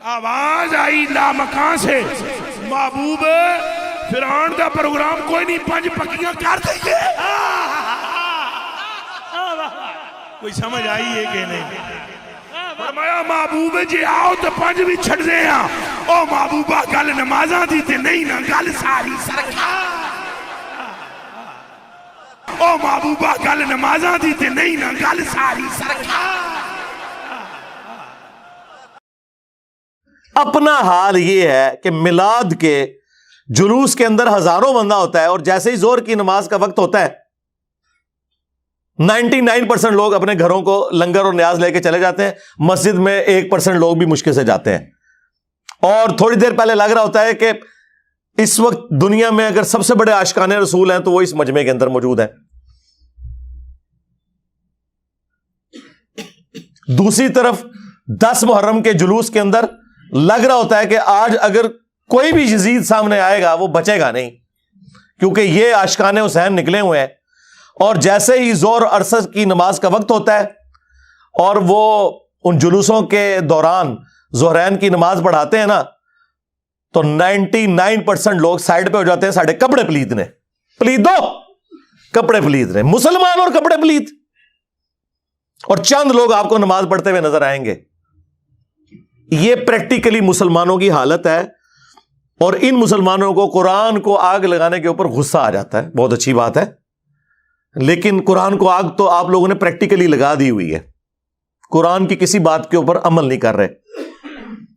آواز آئی لامکان سے، محبوب فرعون دا پروگرام کوئی نہیں، 5 پکیاں کر دئیے۔ کوئی سمجھ آئی ہے کہ نہیں؟ فرمایا محبوب جی آؤ تو 5 بھی چھڑ دے ہیں۔ او محبوبہ گل نمازاں دی تے نہیں نا گل ساری سرکار۔ او محبوبہ گل نمازاں دی تے نہیں نا گل ساری سرکار۔ اپنا حال یہ ہے کہ میلاد کے جلوس کے اندر ہزاروں بندہ ہوتا ہے، اور جیسے ہی ظہر کی نماز کا وقت ہوتا ہے 99% لوگ اپنے گھروں کو لنگر اور نیاز لے کے چلے جاتے ہیں، مسجد میں 1% لوگ بھی مشکل سے جاتے ہیں۔ اور تھوڑی دیر پہلے لگ رہا ہوتا ہے کہ اس وقت دنیا میں اگر سب سے بڑے عاشقان رسول ہیں تو وہ اس مجمع کے اندر موجود ہیں۔ دوسری طرف 10 محرم کے جلوس کے اندر لگ رہا ہوتا ہے کہ آج اگر کوئی بھی یزید سامنے آئے گا وہ بچے گا نہیں، کیونکہ یہ عاشقان حسین نکلے ہوئے ہیں۔ اور جیسے ہی ظہر اور عصر کی نماز کا وقت ہوتا ہے اور وہ ان جلوسوں کے دوران ظہرین کی نماز پڑھاتے ہیں نا، تو 99% لوگ سائڈ پہ ہو جاتے ہیں، ساڑھے کپڑے پلید نے، پلید دو کپڑے پلید نے، مسلمان اور کپڑے پلید، اور چند لوگ آپ کو نماز پڑھتے ہوئے نظر آئیں گے۔ یہ پریکٹیکلی مسلمانوں کی حالت ہے، اور ان مسلمانوں کو قرآن کو آگ لگانے کے اوپر غصہ آ جاتا ہے۔ بہت اچھی بات ہے، لیکن قرآن کو آگ تو آپ لوگوں نے پریکٹیکلی لگا دی ہوئی ہے، قرآن کی کسی بات کے اوپر عمل نہیں کر رہے۔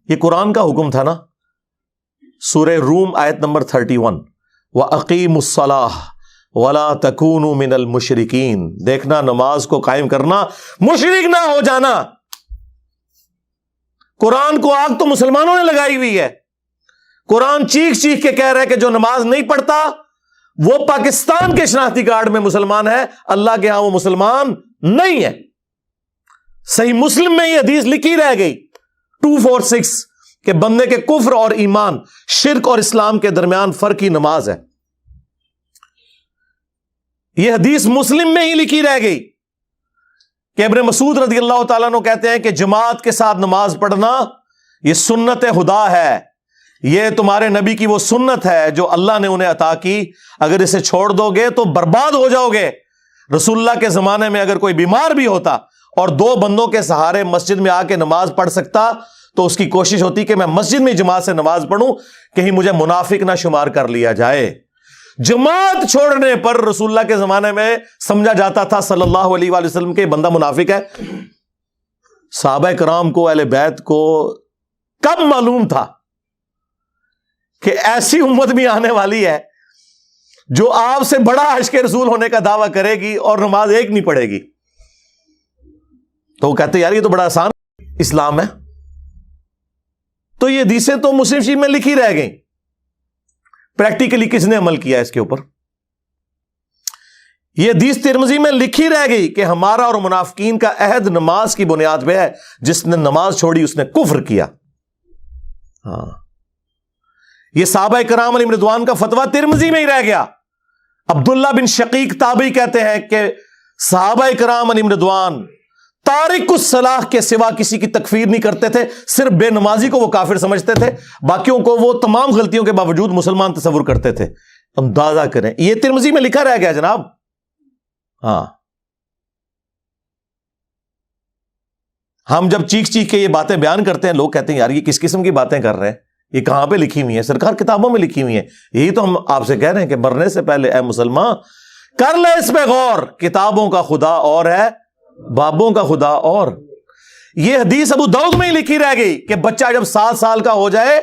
یہ قرآن کا حکم تھا نا، سورہ روم آیت نمبر 31، وَأَقِيمُوا الصَّلَاةَ وَلَا تَكُونُوا مِنَ الْمُشْرِكِينَ، دیکھنا نماز کو قائم کرنا، مشرک نہ ہو جانا۔ قرآن کو آگ تو مسلمانوں نے لگائی ہوئی ہے۔ قرآن چیخ چیخ کے کہہ رہا ہے کہ جو نماز نہیں پڑھتا وہ پاکستان کے شناختی کارڈ میں مسلمان ہے، اللہ کے ہاں وہ مسلمان نہیں ہے۔ صحیح مسلم میں یہ حدیث لکھی رہ گئی 246 کہ بندے کے کفر اور ایمان، شرک اور اسلام کے درمیان فرق کی نماز ہے۔ یہ حدیث مسلم میں ہی لکھی رہ گئی کہ ابن مسعود رضی اللہ تعالیٰ عنہ کہتے ہیں کہ جماعت کے ساتھ نماز پڑھنا یہ سنت خدا ہے، یہ تمہارے نبی کی وہ سنت ہے جو اللہ نے انہیں عطا کی، اگر اسے چھوڑ دو گے تو برباد ہو جاؤ گے۔ رسول اللہ کے زمانے میں اگر کوئی بیمار بھی ہوتا اور 2 بندوں کے سہارے مسجد میں آ کے نماز پڑھ سکتا تو اس کی کوشش ہوتی کہ میں مسجد میں جماعت سے نماز پڑھوں، کہیں مجھے منافق نہ شمار کر لیا جائے۔ جماعت چھوڑنے پر رسول اللہ کے زمانے میں سمجھا جاتا تھا صلی اللہ علیہ وآلہ وسلم کے بندہ منافق ہے۔ صحابہ کرام کو، اہل بیت کو کب معلوم تھا کہ ایسی امت بھی آنے والی ہے جو آپ سے بڑا عشق رسول ہونے کا دعویٰ کرے گی اور نماز ایک نہیں پڑھے گی؟ تو وہ کہتے یار یہ تو بڑا آسان اسلام ہے۔ تو یہ حدیثیں تو مسلم شریف میں لکھی رہ گئیں، پریکٹیکلی کس نے عمل کیا اس کے اوپر؟ یہ حدیث ترمذی میں لکھی رہ گئی کہ ہمارا اور منافقین کا عہد نماز کی بنیاد پہ ہے، جس نے نماز چھوڑی اس نے کفر کیا۔ ہاں، یہ صحابہ کرام علیہم رضوان کا فتویٰ ترمذی میں ہی رہ گیا۔ عبداللہ بن شقیق تابعی کہتے ہیں کہ صحابہ کرام علیہم رضوان تارک الصلاح کے سوا کسی کی تکفیر نہیں کرتے تھے، صرف بے نمازی کو وہ کافر سمجھتے تھے، باقیوں کو وہ تمام غلطیوں کے باوجود مسلمان تصور کرتے تھے۔ اندازہ کریں، یہ ترمذی میں لکھا رہ گیا جناب۔ ہاں، ہم جب چیخ چیخ کے یہ باتیں بیان کرتے ہیں لوگ کہتے ہیں یار یہ کس قسم کی باتیں کر رہے ہیں، یہ کہاں پہ لکھی ہوئی ہیں؟ سرکار کتابوں میں لکھی ہوئی ہیں۔ یہی تو ہم آپ سے کہہ رہے ہیں کہ مرنے سے پہلے اے مسلمان کر لے اس پہ غور، کتابوں کا خدا اور ہے، بابوں کا خدا اور۔ یہ حدیث ابو داؤد میں ہی لکھی رہ گئی کہ بچہ جب 7 سال کا ہو جائے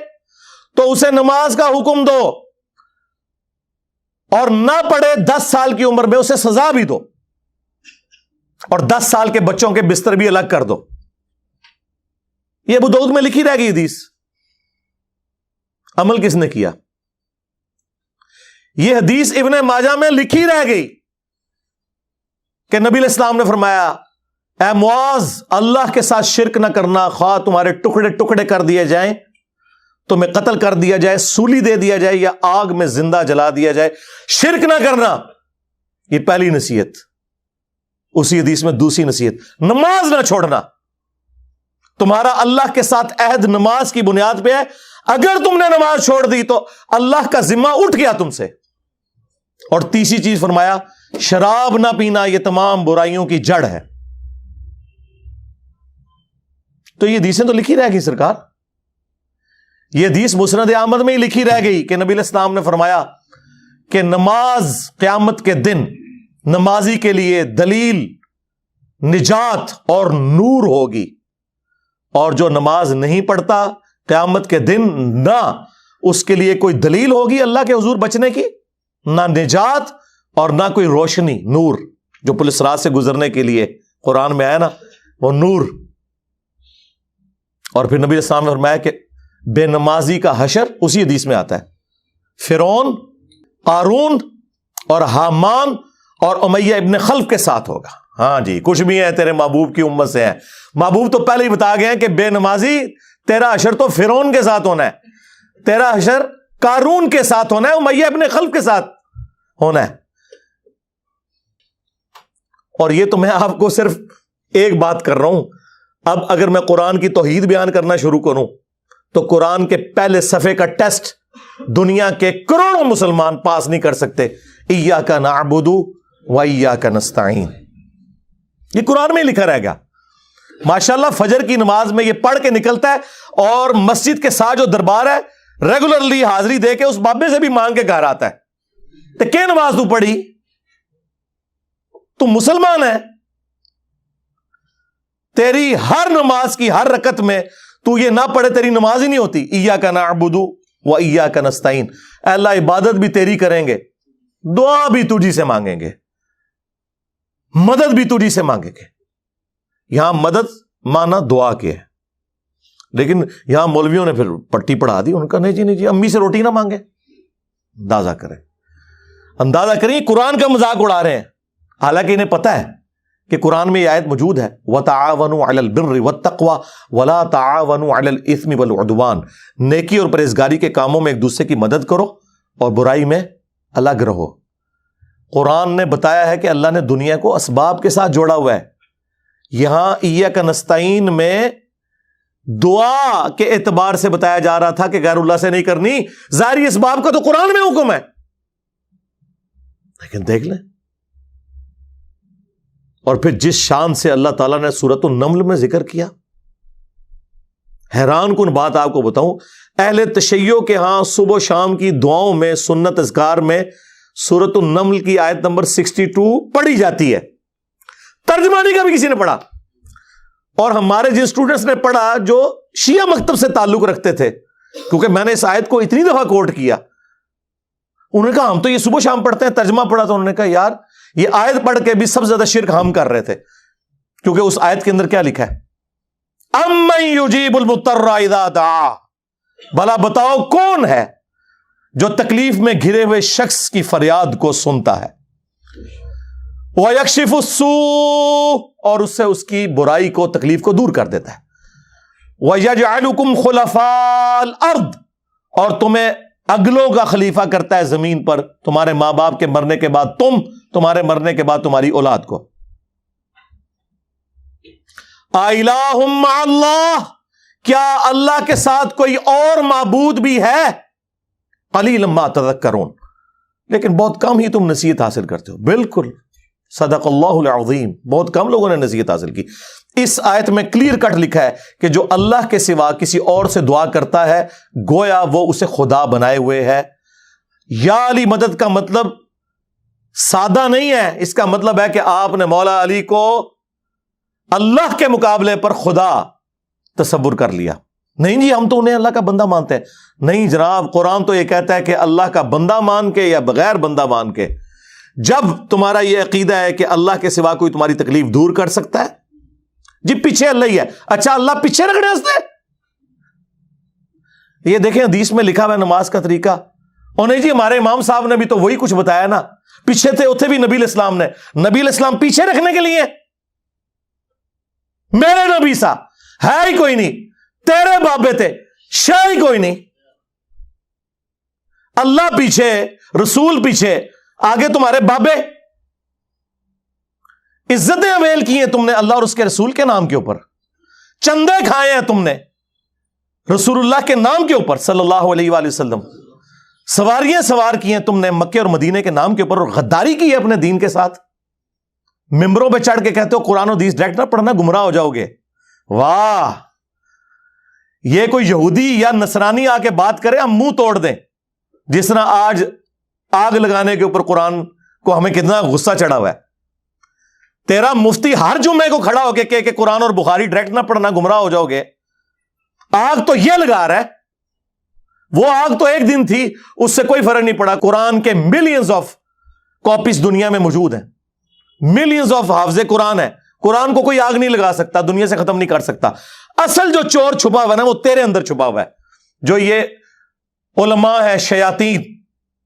تو اسے نماز کا حکم دو، اور نہ پڑھے 10 سال کی عمر میں اسے سزا بھی دو، اور 10 سال کے بچوں کے بستر بھی الگ کر دو۔ یہ ابو داؤد میں لکھی رہ گئی حدیث۔ عمل کس نے کیا؟ یہ حدیث ابن ماجہ میں لکھی رہ گئی کہ نبی علیہ السلام نے فرمایا اے معاذ، اللہ کے ساتھ شرک نہ کرنا، خواہ تمہارے ٹکڑے ٹکڑے کر دیے جائیں، تمہیں قتل کر دیا جائے، سولی دے دیا جائے، یا آگ میں زندہ جلا دیا جائے، شرک نہ کرنا۔ یہ پہلی نصیحت۔ اسی حدیث میں دوسری نصیحت، نماز نہ چھوڑنا۔ تمہارا اللہ کے ساتھ عہد نماز کی بنیاد پہ ہے. اگر تم نے نماز چھوڑ دی تو اللہ کا ذمہ اٹھ گیا تم سے. اور تیسری چیز فرمایا شراب نہ پینا یہ تمام برائیوں کی جڑ ہے. تو یہ حدیثیں تو لکھی رہ گئی سرکار. یہ حدیث مسند احمد میں ہی لکھی رہ گئی کہ نبی علیہ السلام نے فرمایا کہ نماز قیامت کے دن نمازی کے لیے دلیل، نجات اور نور ہوگی، اور جو نماز نہیں پڑھتا قیامت کے دن نہ اس کے لیے کوئی دلیل ہوگی اللہ کے حضور بچنے کی، نہ نجات اور نہ کوئی روشنی، نور جو پولیس رات سے گزرنے کے لیے قرآن میں آیا نا وہ نور. اور پھر نبی السلام نے فرمایا کہ بے نمازی کا حشر اسی حدیث میں آتا ہے فرعون، قارون اور حامان اور امیہ ابن خلف کے ساتھ ہوگا. ہاں جی، کچھ بھی ہیں تیرے محبوب کی امت سے ہیں. محبوب تو پہلے ہی بتا گئے ہیں کہ بے نمازی تیرا حشر تو فرعون کے ساتھ ہونا ہے، تیرا حشر قارون کے ساتھ ہونا ہے، امیہ ابن خلف کے ساتھ ہونا ہے. اور یہ تو میں آپ کو صرف ایک بات کر رہا ہوں. اب اگر میں قرآن کی توحید بیان کرنا شروع کروں تو قرآن کے پہلے صفحے کا ٹیسٹ دنیا کے کروڑوں مسلمان پاس نہیں کر سکتے. ایاک نعبد و ایاک نستعین، یہ قرآن میں ہی لکھا رہ گیا. ماشاءاللہ فجر کی نماز میں یہ پڑھ کے نکلتا ہے اور مسجد کے ساتھ جو دربار ہے ریگولرلی حاضری دے کے اس بابے سے بھی مانگ کے گھر آتا ہے. تو کیا نماز تو پڑھی؟ تو مسلمان ہے، تیری ہر نماز کی ہر رکعت میں تو یہ نہ پڑھے تیری نماز ہی نہیں ہوتی. ایاک نعبد و ایاک نستعین، اے اللہ عبادت بھی تیری کریں گے، دعا بھی تجھی سے مانگیں گے، مدد بھی تجھی سے مانگیں گے. یہاں مدد مانا دعا کے ہے، لیکن یہاں مولویوں نے پھر پٹی پڑھا دی. ان کا نہیں جی امی سے روٹی نہ مانگے. اندازہ کریں قرآن کا مذاق اڑا رہے ہیں، حالانکہ انہیں پتا ہے کہ قرآن میں یہ آیت موجود ہے وَتَعَاوَنُوا عَلَى الْبِرِّ وَالتَّقْوَى وَلَا تَعَاوَنُوا عَلَى الْإِثْمِ وَالْعُدْوَانِ، نیکی اور پرہیزگاری کے کاموں میں ایک دوسرے کی مدد کرو اور برائی میں الگ رہو. قرآن نے بتایا ہے کہ اللہ نے دنیا کو اسباب کے ساتھ جوڑا ہوا ہے. یہاں ایاک نستعین میں دعا کے اعتبار سے بتایا جا رہا تھا کہ غیر اللہ سے نہیں کرنی. ظاہری اسباب کا تو قرآن میں حکم ہے، لیکن دیکھ لیں. اور پھر جس شان سے اللہ تعالیٰ نے سورۃ النمل میں ذکر کیا، حیران کن بات آپ کو بتاؤں، اہل تشیع کے ہاں صبح و شام کی دعاؤں میں، سنت اذکار میں سورۃ النمل کی آیت نمبر 62 پڑھی جاتی ہے. ترجمہ نہیں کبھی کسی نے پڑھا. اور ہمارے جن اسٹوڈنٹس نے پڑھا جو شیعہ مکتب سے تعلق رکھتے تھے، کیونکہ میں نے اس آیت کو اتنی دفعہ کوٹ کیا، انہوں نے کہا ہم تو یہ صبح شام پڑھتے ہیں، ترجمہ پڑھا تو انہوں نے کہا یار یہ آیت پڑھ کے بھی سب سے زیادہ شرک ہم کر رہے تھے، کیونکہ اس آیت کے اندر کیا لکھا ہے؟ اَمَّن يُجِيبُ الْمُضْطَرَّ إِذَا دَعَاهُ، بھلا بتاؤ کون ہے جو تکلیف میں گھرے ہوئے شخص کی فریاد کو سنتا ہے، وَيَكْشِفُ السُّوءَ، اور اس سے اس کی برائی کو، تکلیف کو دور کر دیتا ہے، وَيَجْعَلُكُمْ خُلَفَاءَ الْأَرْضِ، اور تمہیں اگلوں کا خلیفہ کرتا ہے زمین پر، تمہارے ماں باپ کے مرنے کے بعد تم، تمہارے مرنے کے بعد تمہاری اولاد کو. اَإِلَٰهٌ مَّعَ اللَّهِ، کیا اللہ کے ساتھ کوئی اور معبود بھی ہے؟ قَلِيلًا مَّا تَذَكَّرُونَ، لیکن بہت کم ہی تم نصیحت حاصل کرتے ہو. بالکل صدق اللہ العظیم، بہت کم لوگوں نے نصیحت حاصل کی. اس آیت میں کلیئر کٹ لکھا ہے کہ جو اللہ کے سوا کسی اور سے دعا کرتا ہے گویا وہ اسے خدا بنائے ہوئے ہے. یا علی مدد کا مطلب سادہ نہیں ہے، اس کا مطلب ہے کہ آپ نے مولا علی کو اللہ کے مقابلے پر خدا تصور کر لیا. نہیں جی ہم تو انہیں اللہ کا بندہ مانتے ہیں. نہیں جناب، قرآن تو یہ کہتا ہے کہ اللہ کا بندہ مان کے یا بغیر بندہ مان کے. جب تمہارا یہ عقیدہ ہے کہ اللہ کے سوا کوئی تمہاری تکلیف دور کر سکتا ہے، جی پیچھے اللہ ہی ہے. اچھا اللہ پیچھے رکھنے ہنستے؟ یہ دیکھیں حدیث میں لکھا ہوا ہے نماز کا طریقہ. اور نہیں جی ہمارے امام صاحب نے بھی تو وہی کچھ بتایا نا، پیچھے تھے اتنے بھی نبی علیہ السلام نے. نبی علیہ السلام پیچھے رکھنے کے لیے؟ میرے نبی سا ہے ہی کوئی نہیں، تیرے بابے تھے شاہ ہی کوئی نہیں. اللہ پیچھے، رسول پیچھے، آگے تمہارے بابے. عزتیں اویل کی ہیں تم نے اللہ اور اس کے رسول کے نام کے اوپر. چندے کھائے ہیں تم نے رسول اللہ کے نام کے اوپر صلی اللہ علیہ وآلہ وسلم، سواریاں سوار کی ہیں تم نے مکے اور مدینے کے نام کے اوپر، اور غداری کی ہے اپنے دین کے ساتھ، ممبروں پہ چڑھ کے کہتے ہو قرآن و حدیث ڈائریکٹ نہ پڑھنا گمراہ ہو جاؤ گے۔ واہ، یہ کوئی یہودی یا نصرانی آ کے بات کرے ہم منہ توڑ دیں، جس طرح آج آگ لگانے کے اوپر قرآن کو ہمیں کتنا غصہ چڑھا ہوا ہے۔ تیرا مفتی ہر جمعے کو کھڑا ہو کے کہ قرآن اور بخاری ڈائریکٹ نہ پڑھنا گمراہ ہو جاؤ گے، آگ تو یہ لگا رہا ہے، وہ آگ تو ایک دن تھی، اس سے کوئی فرق نہیں پڑا۔ قرآن کے ملینز آف کاپیز دنیا میں موجود ہیں، ملینز آف حافظ قرآن ہے، قرآن کو کوئی آگ نہیں لگا سکتا، دنیا سے ختم نہیں کر سکتا۔ اصل جو چور چھپا ہوا ہے نا وہ تیرے اندر چھپا ہوا ہے، جو یہ علماء ہے شیاطین،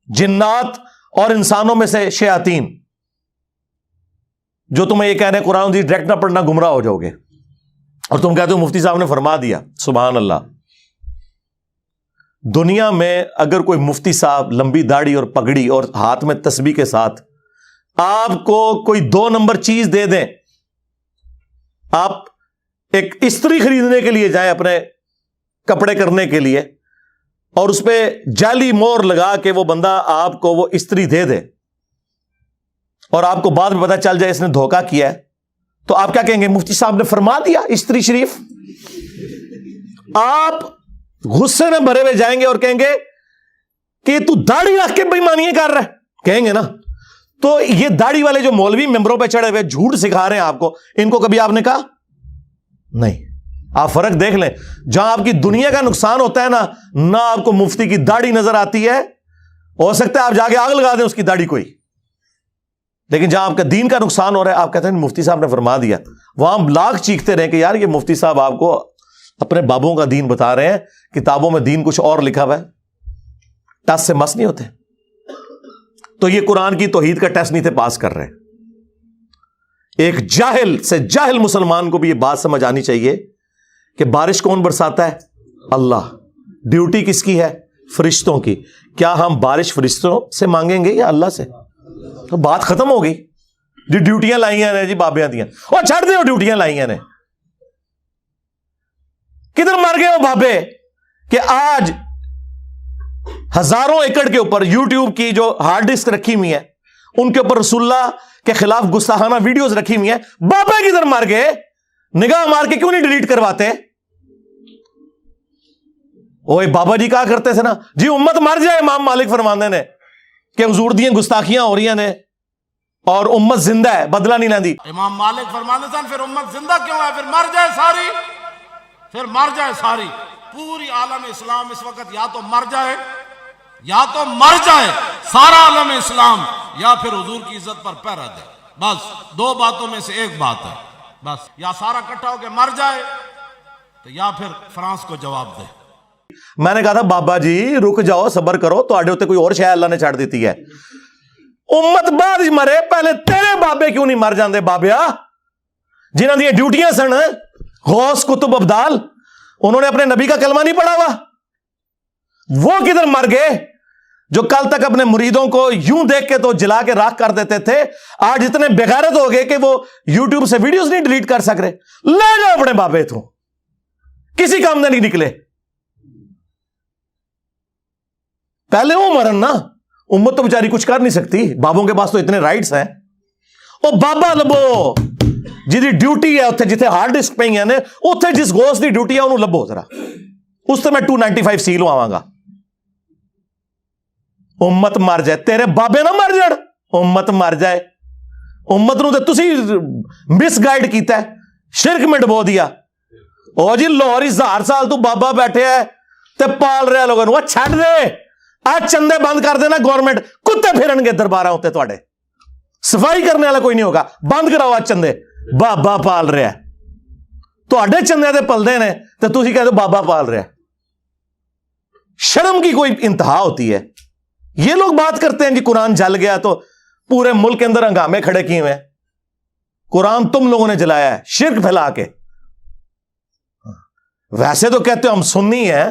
جنات اور انسانوں میں سے شیاطین، جو تمہیں یہ کہہ رہے ہیں قرآن ڈائریکٹ نہ پڑھنا گمراہ ہو جاؤ گے، اور تم کہتے ہو مفتی صاحب نے فرما دیا۔ سبحان اللہ۔ دنیا میں اگر کوئی مفتی صاحب لمبی داڑھی اور پگڑی اور ہاتھ میں تسبیح کے ساتھ آپ کو کوئی 2 نمبر چیز دے دیں، آپ ایک استری خریدنے کے لیے جائیں اپنے کپڑے کرنے کے لیے، اور اس پہ جعلی مور لگا کے وہ بندہ آپ کو وہ استری دے دے، اور آپ کو بعد میں پتہ چل جائے اس نے دھوکہ کیا ہے، تو آپ کیا کہیں گے؟ مفتی صاحب نے فرما دیا استری شریف۔ آپ غصے میں بھرے ہوئے جائیں گے اور کہیں گے کہ تو داڑھی رکھ کے بےایمانیاں کر رہا ہے، کہیں گے نا۔ تو یہ داڑھی والے جو مولوی ممبروں پہ چڑھے ہوئے جھوٹ سکھا رہے ہیں آپ کو، ان کو کبھی آپ نے کہا نہیں؟ آپ فرق دیکھ لیں، جہاں آپ کی دنیا کا نقصان ہوتا ہے نا، نہ آپ کو مفتی کی داڑھی نظر آتی ہے، ہو سکتا ہے آپ جا کے آگ لگا دیں اس کی داڑھی کوئی، لیکن جہاں آپ کا دین کا نقصان ہو رہا ہے آپ کہتے ہیں مفتی صاحب نے فرما دیا، وہاں لاکھ چیختے رہے کہ یار یہ مفتی صاحب آپ کو اپنے بابوں کا دین بتا رہے ہیں، کتابوں میں دین کچھ اور لکھا ہوا ہے، ٹس سے مس نہیں ہوتے۔ تو یہ قرآن کی توحید کا ٹیسٹ نہیں تھے پاس کر رہے۔ ایک جاہل سے جاہل مسلمان کو بھی یہ بات سمجھ آنی چاہیے کہ بارش کون برساتا ہے؟ اللہ۔ ڈیوٹی کس کی ہے؟ فرشتوں کی۔ کیا ہم بارش فرشتوں سے مانگیں گے یا اللہ سے؟ تو بات ختم ہو گئی۔ جو ڈیوٹیاں لائیاں نے جی بابیاں دیاں، اور چھڑ دے وہ ڈیوٹیاں لائیاں نے، کدھر مر گئے وہ بابے کہ آج ہزاروں ایکڑ کے اوپر یوٹیوب کی جو ہارڈ ڈسک رکھی ہوئی ہے ان کے اوپر رسول اللہ کے خلاف گستاخانہ ویڈیوز رکھی ہوئی ہیں، بابے کدھر مر گئے؟ نگاہ مار کے کیوں نہیں ڈیلیٹ کرواتے؟ اوے بابا جی کہا کرتے تھے نا جی امت مر جائے، امام مالک فرماندے نے کہ حضور دیاں گستاخیاں ہو رہی ہیں اور امت زندہ ہے، بدلہ نہیں لیندی۔ امام مالک فرماندے سن پھر امت زندہ کیوں ہے؟ پھر مر جائے ساری، پھر مر جائے ساری۔ پوری عالم اسلام اس وقت یا تو مر جائے، یا تو مر جائے سارا عالم اسلام، یا پھر حضور کی عزت پر پہرا دے۔ بس 2 باتوں میں سے ایک بات ہے، بس یا سارا اکٹھا ہو کے مر جائے تو یا پھر فرانس کو جواب دے۔ میں نے کہا تھا بابا جی رک جاؤ، صبر کرو، تو آڈے ہوتے کوئی اور شاید اللہ نے چھاڑ دیتی ہے۔ امت بعد ہی مرے، پہلے تیرے بابے کیوں نہیں مر جاندے بابیا؟ جنہاں دی ڈیوٹیاں سن غوث کتب ابدال، انہوں نے اپنے نبی کا کلمہ نہیں پڑھا ہوا، وہ کدھر مر گئے؟ جو کل تک اپنے مریدوں کو یوں دیکھ کے تو جلا کے راکھ کر دیتے تھے، آج اتنے بغیرت ہو گئے کہ وہ یوٹیوب سے ویڈیوز نہیں ڈیلیٹ کر سک رہے۔ لے جاؤ اپنے بابے تو، کسی کام میں نہیں نکلے۔ پہلے وہ مرن نا، امت تو بیچاری کچھ کر نہیں سکتی، بابوں کے پاس تو اتنے رائٹس ہیں۔ او بابا لبو جی ڈیوٹی ہے اتنے جتنے ہارڈ ڈسک پہ ہیں اتنے جس غوث دی ڈیوٹی ہے انہوں لبو ذرا، اس سے میں 295 سی لو آواں گا۔ امت مر جائے، تیرے بابے نہ مر جڑ، امت مر جائے۔ امت نو تے تسی مس گائیڈ کیتا ہے، شرک میں ڈبو دیا۔ او جی لاہور 1000 سال تو بابا بیٹھے ہے تے پال رہا لوگوں نو، چھڈ دے، آج چندے بند کر دینا گورنمنٹ، کتے پھرن گے دربارہ ہوتے تواڈے، صفائی کرنے والا کوئی نہیں ہوگا، بند کراؤ آج چندے، بابا پال رہا ہے۔ تواڈے چندے تے پلدے نے تے تسی کہتے بابا پال رہا ہے۔ شرم کی کوئی انتہا ہوتی ہے۔ یہ لوگ بات کرتے ہیں جی قرآن جل گیا تو پورے ملک کے اندر ہنگامے کھڑے کیے ہوئے ہیں۔ قرآن تم لوگوں نے جلایا ہے شرک پھیلا کے۔ ویسے تو کہتے ہو ہم سنی ہیں،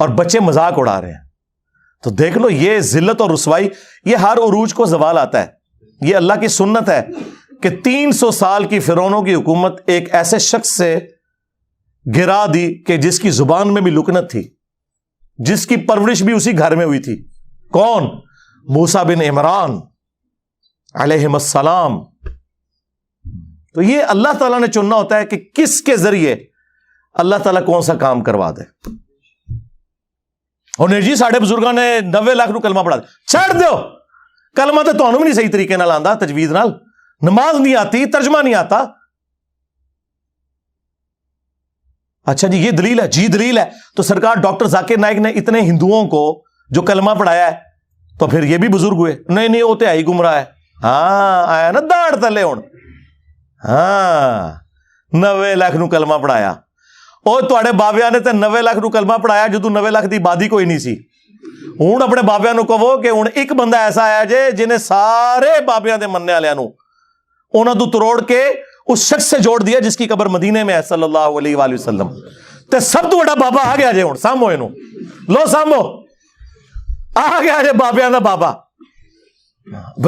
اور بچے مذاق اڑا رہے ہیں. تو دیکھ لو یہ ذلت اور رسوائی, یہ ہر عروج کو زوال آتا ہے. یہ اللہ کی سنت ہے کہ 300 سال کی فرعونوں کی حکومت ایک ایسے شخص سے گرا دی کہ جس کی زبان میں بھی لکنت تھی, جس کی پرورش بھی اسی گھر میں ہوئی تھی. کون؟ موسیٰ بن عمران علیہ السلام. تو یہ اللہ تعالیٰ نے چننا ہوتا ہے کہ کس کے ذریعے اللہ تعالیٰ کون سا کام کروا دے. اور جی ساڑھے بزرگاں نے 90 لاکھ نو کلمہ پڑھا دے. چھڑ دیو, کلمہ تو تانوں بھی نہیں صحیح طریقے نال آندا, تجوید نال, نماز نہیں آتی, ترجمہ نہیں آتا. اچھا جی یہ دلیل ہے, جی دلیل ہے. تو سرکار ڈاکٹر ذاکر نائک نے اتنے ہندوؤں کو جو کلمہ پڑھایا ہے تو پھر یہ بھی بزرگ ہوئے؟ نہیں وہ تو ہی گمراہ ہے. ہاں آیا نا داڑ تلے ہوں. ہاں 90 لاکھ نو کلمہ پڑھایا. اور تواڈے بابیاں نے تے 90 لاکھ نو کلمہ پڑھایا جدوں 90 لاکھ دی آبادی کوئی نہیں سی. ہوں اپنے بابیاں نو کہو کہ ہوں ایک بندہ ایسا آیا جے جنہیں سارے بابیاں دے مننے والےاں نو انہاں تو تروڑ کے اس شخص سے جوڑ دیا جس کی قبر مدینے میں ہے صلی اللہ علیہ وآلہ وسلم. تے سب تو بڑا بابا آ گیا جے ہوں سامو اینو, لو سامو آ گیا جے بابیاں دا بابا.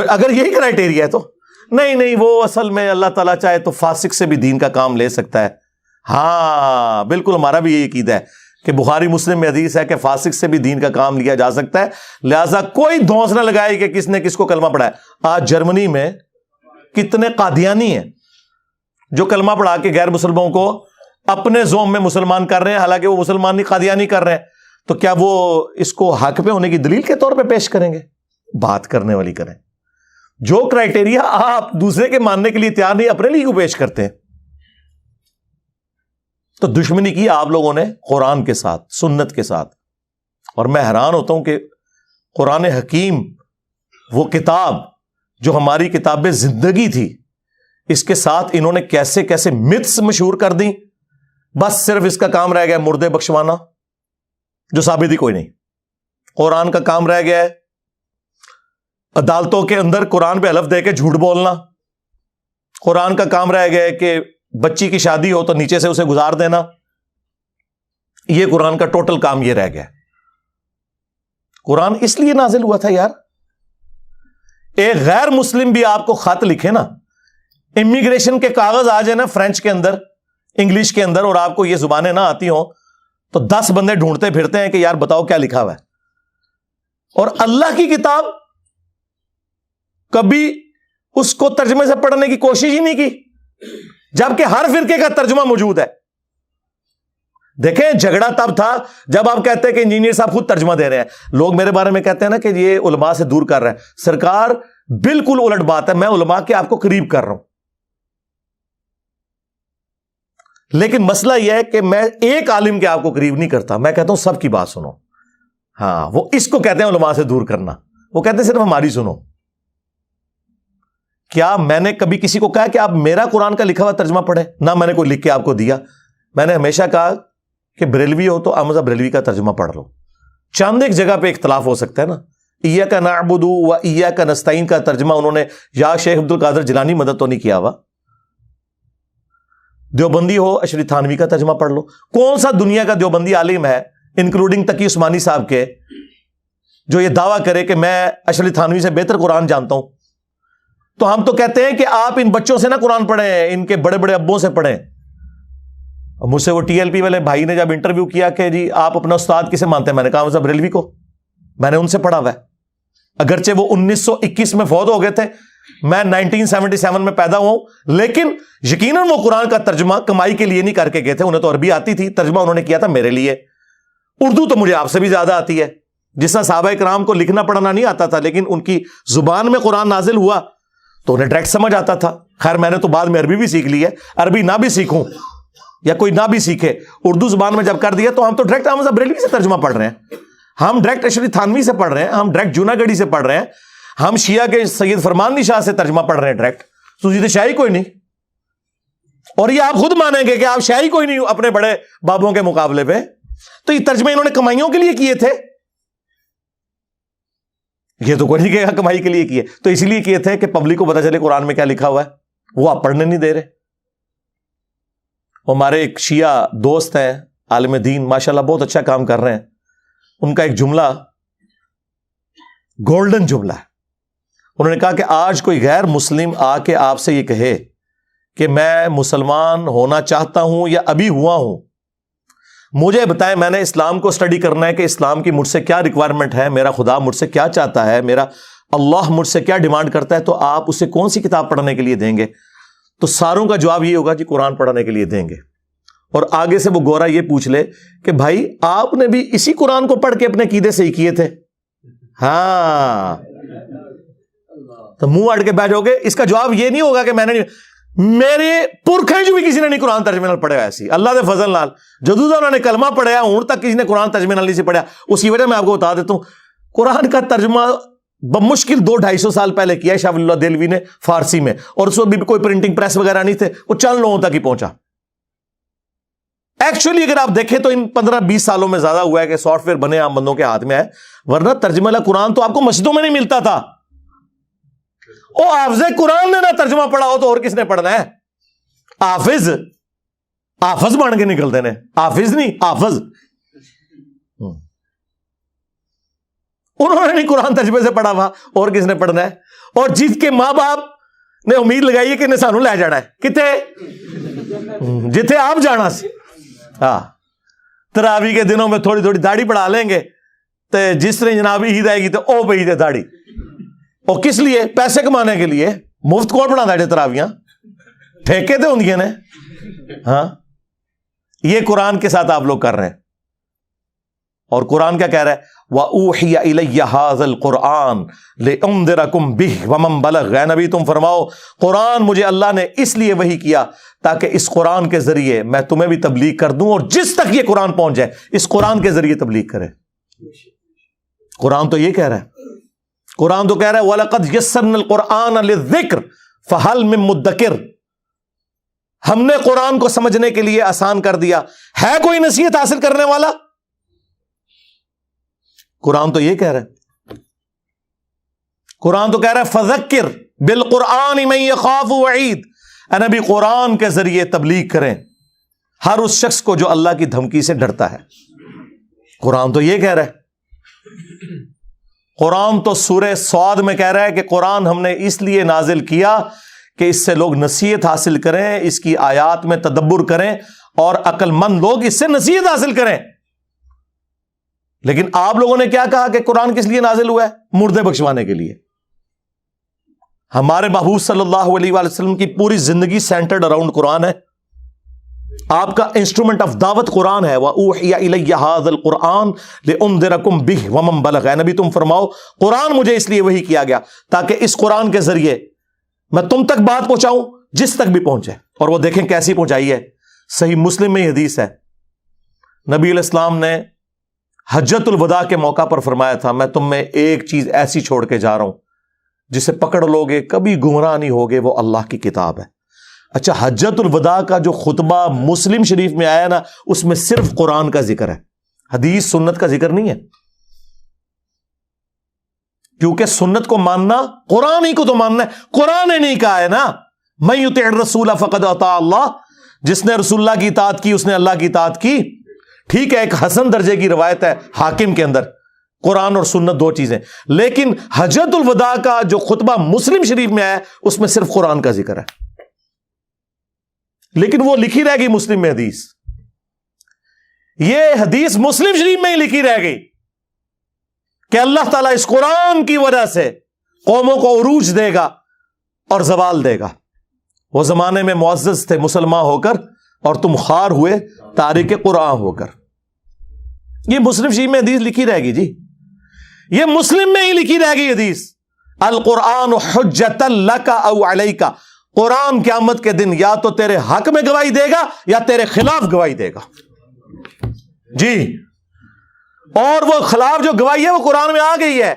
اگر یہی کرائٹیریا ہے تو نہیں وہ اصل میں اللہ تعالیٰ چاہے تو فاسق سے بھی دین کا کام لے سکتا ہے. ہاں بالکل ہمارا بھی یہی عقیدہ ہے کہ بخاری مسلم میں حدیث ہے کہ فاسق سے بھی دین کا کام لیا جا سکتا ہے. لہذا کوئی دھونس نہ لگائے کہ کس نے کس کو کلمہ پڑھایا. آج جرمنی میں کتنے قادیانی ہیں جو کلمہ پڑھا کے غیر مسلموں کو اپنے زوم میں مسلمان کر رہے ہیں, حالانکہ وہ مسلمان نہیں قادیانی کر رہے ہیں. تو کیا وہ اس کو حق پہ ہونے کی دلیل کے طور پہ پیش کریں گے؟ بات کرنے والی کریں. جو کرائٹیریا آپ دوسرے کے ماننے کے لیے تیار نہیں اپنے لیے کو پیش کرتے ہیں. تو دشمنی کی آپ لوگوں نے قرآن کے ساتھ, سنت کے ساتھ. اور میں حیران ہوتا ہوں کہ قرآن حکیم وہ کتاب جو ہماری کتاب زندگی تھی, اس کے ساتھ انہوں نے کیسے کیسے متس مشہور کر دیں. بس صرف اس کا کام رہ گیا مردے بخشوانا جو ثابت ہی کوئی نہیں. قرآن کا کام رہ گیا ہے عدالتوں کے اندر قرآن پہ حلف دے کے جھوٹ بولنا. قرآن کا کام رہ گیا ہے کہ بچی کی شادی ہو تو نیچے سے اسے گزار دینا. یہ قرآن کا ٹوٹل کام یہ رہ گیا. قرآن اس لیے نازل ہوا تھا یار, ایک غیر مسلم بھی آپ کو خط لکھے نا, امیگریشن کے کاغذ آ جائے نا فرینچ کے اندر, انگلش کے اندر, اور آپ کو یہ زبانیں نہ آتی ہوں تو 10 بندے ڈھونڈتے پھرتے ہیں کہ یار بتاؤ کیا لکھا ہوا ہے. اور اللہ کی کتاب کبھی اس کو ترجمے سے پڑھنے کی کوشش ہی نہیں کی, جبکہ ہر فرقے کا ترجمہ موجود ہے. دیکھیں جھگڑا تب تھا جب آپ کہتے ہیں کہ انجینئر صاحب خود ترجمہ دے رہے ہیں. لوگ میرے بارے میں کہتے ہیں نا کہ یہ علماء سے دور کر رہے ہیں. سرکار بالکل الٹ بات ہے, میں علماء کے آپ کو قریب کر رہا ہوں. لیکن مسئلہ یہ ہے کہ میں ایک عالم کے آپ کو قریب نہیں کرتا, میں کہتا ہوں سب کی بات سنو. ہاں وہ اس کو کہتے ہیں علماء سے دور کرنا, وہ کہتے ہیں صرف ہماری سنو. کیا میں نے کبھی کسی کو کہا کہ آپ میرا قرآن کا لکھا ہوا ترجمہ پڑھیں؟ نہ میں نے کوئی لکھ کے آپ کو دیا. میں نے ہمیشہ کہا کہ بریلوی ہو تو احمد بریلوی کا ترجمہ پڑھ لو. چاند ایک جگہ پہ اختلاف ہو سکتا ہے نا. ایاک نعبد و ایاک نستعین کا ترجمہ انہوں نے یا شیخ عبد القادر جیلانی مدد تو نہیں کیا ہوا. دیوبندی ہو اشری تھانوی کا ترجمہ پڑھ لو. کون سا دنیا کا دیوبندی عالم ہے انکلوڈنگ تقی عثمانی صاحب کے جو یہ دعویٰ کرے کہ میں اشری تھانوی سے بہتر قرآن جانتا ہوں؟ تو ہم تو کہتے ہیں کہ آپ ان بچوں سے نہ قرآن پڑھیں, ان کے بڑے بڑے ابوں سے پڑھیں. مجھ سے وہ ٹی ایل پی والے بھائی نے جب انٹرویو کیا کہ جی آپ اپنا استاد کسے مانتے ہیں, میں نے کہا مذہب بریلوی کو, میں نے ان سے پڑھا ہوا ہے. اگرچہ وہ 1921 میں فوت ہو گئے تھے, میں 1977 میں پیدا ہوا ہوں, لیکن یقیناً وہ قرآن کا ترجمہ کمائی کے لیے نہیں کر کے گئے تھے. انہیں تو عربی آتی تھی, ترجمہ انہوں نے کیا تھا میرے لیے. اردو تو مجھے آپ سے بھی زیادہ آتی ہے. جس طرح صحابہ کرام کو لکھنا پڑھنا نہیں آتا تھا, لیکن ان کی زبان میں قرآن نازل ہوا تو انہیں ڈائریکٹ سمجھ آتا تھا. خیر میں نے تو بعد میں عربی بھی سیکھ لی ہے. عربی نہ بھی سیکھوں یا کوئی نہ بھی سیکھے, اردو زبان میں جب کر دیا تو ہم تو ڈائریکٹ احمد بریلوی سے ترجمہ پڑھ رہے ہیں, ہم ڈائریکٹ اشری تھانوی سے پڑھ رہے ہیں, ہم ڈائریکٹ جوناگڑھی سے پڑھ رہے ہیں, ہم شیعہ کے سید فرمان شاہ سے ترجمہ پڑھ رہے ہیں ڈائریکٹ. تو یہ شاعری کوئی نہیں. اور یہ آپ خود مانیں گے کہ آپ شاعری کوئی نہیں اپنے بڑے بابوں کے مقابلے پہ. تو یہ ترجمے انہوں نے کمائیوں کے لیے کیے تھے, یہ تو کوئی نہیں کہے گا کمائی کے لیے کیے. تو اس لیے کیے تھے کہ پبلک کو پتا چلے قرآن میں کیا لکھا ہوا ہے. وہ آپ پڑھنے نہیں دے رہے. ہمارے ایک شیعہ دوست ہیں عالم دین, ماشاءاللہ بہت اچھا کام کر رہے ہیں. ان کا ایک جملہ گولڈن جملہ ہے. انہوں نے کہا کہ آج کوئی غیر مسلم آ کے آپ سے یہ کہے کہ میں مسلمان ہونا چاہتا ہوں یا ابھی ہوا ہوں, مجھے بتائیں میں نے اسلام کو اسٹڈی کرنا ہے کہ اسلام کی مجھ سے کیا ریکوائرمنٹ ہے, میرا خدا مجھ سے کیا چاہتا ہے, میرا اللہ مجھ سے کیا ڈیمانڈ کرتا ہے, تو آپ اسے کون سی کتاب پڑھنے کے لیے دیں گے؟ تو ساروں کا جواب یہ ہوگا جی قرآن پڑھنے کے لیے دیں گے. اور آگے سے وہ گورا یہ پوچھ لے کہ بھائی آپ نے بھی اسی قرآن کو پڑھ کے اپنے عقیدے صحیح کیے تھے؟ ہاں, تو منہ اڑ کے بیٹھو گے. اس کا جواب یہ نہیں ہوگا کہ میں نے میرے پرکھے جو بھی کسی نے نہیں قرآن ترجمے نال پڑھا ایسی اللہ دے فضل نال جدوں انہوں نے کلمہ پڑھیا ہوں تک کسی نے قرآن ترجمے نال نہیں سے پڑھا. اس کی وجہ میں آپ کو بتا دیتا ہوں, قرآن کا ترجمہ بمشکل 200-250 سال پہلے کیا ہے شاہ ولی اللہ دہلوی نے فارسی میں, اور اس وقت بھی کوئی پرنٹنگ پریس وغیرہ نہیں تھے, وہ چند لوگوں تک ہی پہنچا. ایکچولی اگر آپ دیکھیں تو ان 15-20 سالوں میں زیادہ ہوا ہے کہ سافٹ ویئر بنے عام بندوں کے ہاتھ میں ہے, ورنہ ترجمہ قرآن تو آپ کو مسجدوں میں نہیں ملتا تھا. او حافظ قرآن نے نہ ترجمہ پڑھا ہو تو اور کس نے پڑھنا ہے؟ حافظ بن کے نکلتے ہیں, حافظ نہیں حافظ. انہوں نے نہیں قرآن ترجمے سے پڑھا ہوا, اور کس نے پڑھنا ہے؟ اور جس کے ماں باپ نے امید لگائی ہے کہ انہیں سانو لے جانا ہے کتے جتھے آپ جانا سی. ہاں, تراوی کے دنوں میں تھوڑی تھوڑی داڑھی بڑھا لیں گے, تو جس طرح جناب عید آئے گی تو او پہ عید ہے داڑھی. اور کس لیے؟ پیسے کمانے کے لیے. مفت کون بنا دے تراویاں؟ ٹھیکے تو ہوندیاں نے. ہاں, یہ قرآن کے ساتھ آپ لوگ کر رہے ہیں. اور قرآن کیا کہہ رہا ہے؟ وَأُوحِيَ إِلَيَّ هَذَا الْقُرْآنُ لِأُنذِرَكُمْ بِهِ وَمَنْ بَلَغَ. اے نبی تم فرماؤ قرآن مجھے اللہ نے اس لیے وحی کیا تاکہ اس قرآن کے ذریعے میں تمہیں بھی تبلیغ کر دوں, اور جس تک یہ قرآن پہنچ جائے اس قرآن کے ذریعے تبلیغ کرے. قرآن تو یہ کہہ رہا ہے, قرآن تو کہہ رہا ہے وَلَقَدْ يَسَّرْنَا الْقُرْآنَ لِلذِّكْرِ فَهَلْ مِن مُدَّكِرٍ. ہم نے قرآن کو سمجھنے کے لیے آسان کر دیا, ہے کوئی نصیحت حاصل کرنے والا؟ قرآن تو یہ کہہ رہا ہے, قرآن تو کہہ رہا ہے فذکر بالقرآن من یخاف وعید. اے نبی قرآن کے ذریعے تبلیغ کریں ہر اس شخص کو جو اللہ کی دھمکی سے ڈرتا ہے. قرآن تو یہ کہہ رہا ہے. قرآن تو سورہ صاد میں کہہ رہا ہے کہ قرآن ہم نے اس لیے نازل کیا کہ اس سے لوگ نصیحت حاصل کریں, اس کی آیات میں تدبر کریں, اور عقل مند لوگ اس سے نصیحت حاصل کریں. لیکن آپ لوگوں نے کیا کہا کہ قرآن کس لیے نازل ہوا ہے؟ مردے بخشوانے کے لیے. ہمارے محبوب صلی اللہ علیہ وآلہ وسلم کی پوری زندگی سینٹرڈ اراؤنڈ قرآن ہے. آپ کا انسٹرومنٹ آف دعوت قرآن ہے. وَأُوحِيَ إِلَيَّ هَذَا الْقُرْآنُ لِأُنذِرَكُمْ بِهِ وَمَنْ بَلَغَ. اے نبی تم فرماؤ قرآن مجھے اس لیے وحی کیا گیا تاکہ اس قرآن کے ذریعے میں تم تک بات پہنچاؤں جس تک بھی پہنچے. اور وہ دیکھیں کیسی پہنچائی ہے. صحیح مسلم میں یہ حدیث ہے, نبی علیہ السلام نے حجت الوداع کے موقع پر فرمایا تھا میں تم میں ایک چیز ایسی چھوڑ کے جا رہا ہوں جسے پکڑ لوگے کبھی گمراہ نہیں ہوگے, وہ اللہ کی کتاب ہے. اچھا, حجت الوداع کا جو خطبہ مسلم شریف میں آیا نا, اس میں صرف قرآن کا ذکر ہے, حدیث سنت کا ذکر نہیں ہے. کیونکہ سنت کو ماننا قرآن ہی کو تو ماننا ہے, قرآن نے نہیں کہا ہے نا من یطع الرسول فقد اطاع اللہ. جس نے رسول اللہ کی اطاعت کی اس نے اللہ کی اطاعت کی. ٹھیک ہے, ایک حسن درجے کی روایت ہے حاکم کے اندر, قرآن اور سنت دو چیزیں. لیکن حجت الوداع کا جو خطبہ مسلم شریف میں آیا اس میں صرف قرآن کا ذکر ہے. لیکن وہ لکھی رہ گئی مسلم میں حدیث, یہ حدیث مسلم شریف میں ہی لکھی رہ گئی کہ اللہ تعالیٰ اس قرآن کی وجہ سے قوموں کو عروج دے گا اور زوال دے گا. وہ زمانے میں معزز تھے مسلمان ہو کر, اور تم خوار ہوئے تارک قرآن ہو کر. یہ مسلم شریف میں حدیث لکھی رہ گئی جی, یہ مسلم میں ہی لکھی رہ گئی حدیث. القرآن حجت لک او علیک. قرآن قیامت کے دن یا تو تیرے حق میں گواہی دے گا یا تیرے خلاف گواہی دے گا جی. اور وہ خلاف جو گواہی ہے وہ قرآن میں آ گئی ہے.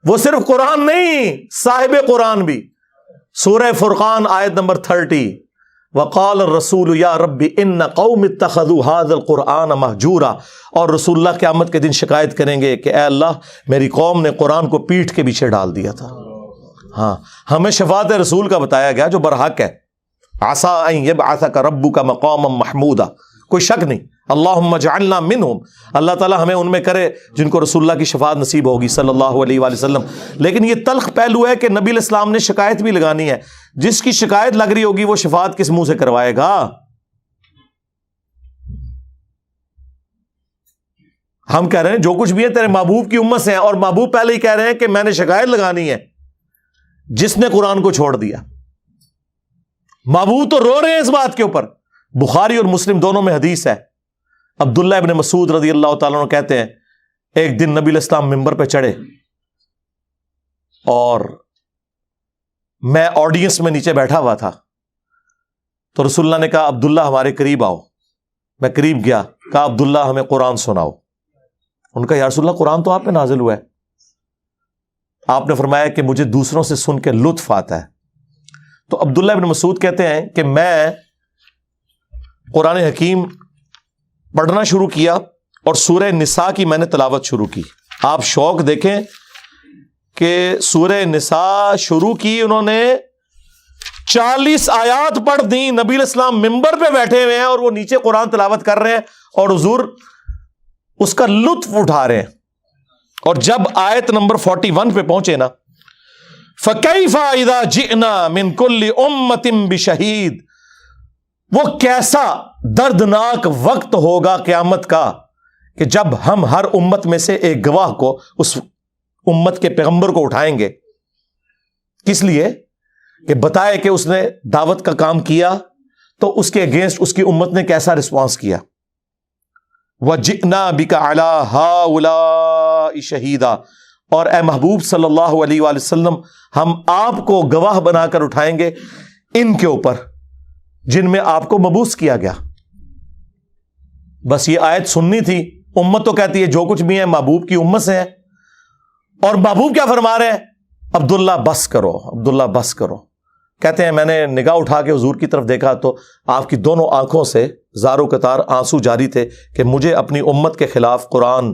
وہ صرف قرآن نہیں, صاحب قرآن بھی. سورہ فرقان آیت نمبر 30, وقال الرسول یا رب ان قوم اتخذوا هذا القرآن مہجورا. اور رسول اللہ قیامت کے دن شکایت کریں گے کہ اے اللہ میری قوم نے قرآن کو پیٹھ کے پیچھے ڈال دیا تھا. ہاں, ہمیں شفاعت رسول کا بتایا گیا جو برحق ہے. عسیٰ ان یبعثک ربک مقاما محمودا. کوئی شک نہیں, اللہم اجعلنا منہم، اللہ تعالیٰ ہمیں ان میں کرے جن کو رسول اللہ کی شفاعت نصیب ہوگی صلی اللہ علیہ وآلہ وسلم۔ لیکن یہ تلخ پہلو ہے کہ نبی علیہ السلام نے شکایت بھی لگانی ہے، جس کی شکایت لگ رہی ہوگی وہ شفاعت کس منہ سے کروائے گا؟ ہم کہہ رہے ہیں جو کچھ بھی ہے تیرے محبوب کی امت سے ہیں، اور محبوب پہلے ہی کہہ رہے ہیں کہ میں نے شکایت لگانی ہے جس نے قرآن کو چھوڑ دیا۔ محبوب تو رو رہے ہیں اس بات کے اوپر۔ بخاری اور مسلم دونوں میں حدیث ہے، عبداللہ ابن مسعود رضی اللہ تعالیٰ عنہ کہتے ہیں ایک دن نبی علیہ السلام ممبر پہ چڑھے اور میں آڈینس میں نیچے بیٹھا ہوا تھا، تو رسول اللہ نے کہا عبداللہ ہمارے قریب آؤ۔ میں قریب گیا، کہا عبداللہ ہمیں قرآن سناؤ۔ ان کا یا رسول اللہ قرآن تو آپ پہ نازل ہوا ہے۔ آپ نے فرمایا کہ مجھے دوسروں سے سن کے لطف آتا ہے۔ تو عبداللہ ابن مسعود کہتے ہیں کہ میں قرآن حکیم پڑھنا شروع کیا اور سورہ نساء کی میں نے تلاوت شروع کی۔ آپ شوق دیکھیں کہ سورہ نساء شروع کی انہوں نے 40 آیات پڑھ دی، نبی علیہ السلام ممبر پہ بیٹھے ہوئے ہیں اور وہ نیچے قرآن تلاوت کر رہے ہیں اور حضور اس کا لطف اٹھا رہے ہیں۔ اور جب آیت نمبر 41 پہ پہنچے نا، فَكَيْفَ إِذَا جِئْنَا مِن كُلِّ أُمَّةٍ بِشَهِيدٍ، وہ کیسا دردناک وقت ہوگا قیامت کا کہ جب ہم ہر امت میں سے ایک گواہ کو، اس امت کے پیغمبر کو اٹھائیں گے۔ کس لیے؟ کہ بتائے کہ اس نے دعوت کا کام کیا تو اس کے اگینسٹ اس کی امت نے کیسا رسپانس کیا۔ وَجِئْنَا بِكَ عَلَىٰ هَٰؤُلَاءِ شَهِيدًا، اور اے محبوب صلی اللہ علیہ وآلہ وسلم ہم آپ کو گواہ بنا کر اٹھائیں گے ان کے اوپر جن میں آپ کو مبعوث کیا گیا۔ بس یہ آیت سننی تھی۔ امت تو کہتی ہے جو کچھ بھی ہے محبوب کی امت سے ہے، اور محبوب کیا فرما رہے ہیں؟ عبداللہ بس کرو، عبداللہ بس کرو۔ کہتے ہیں میں نے نگاہ اٹھا کے حضور کی طرف دیکھا تو آپ کی دونوں آنکھوں سے زارو قطار آنسو جاری تھے کہ مجھے اپنی امت کے خلاف قرآن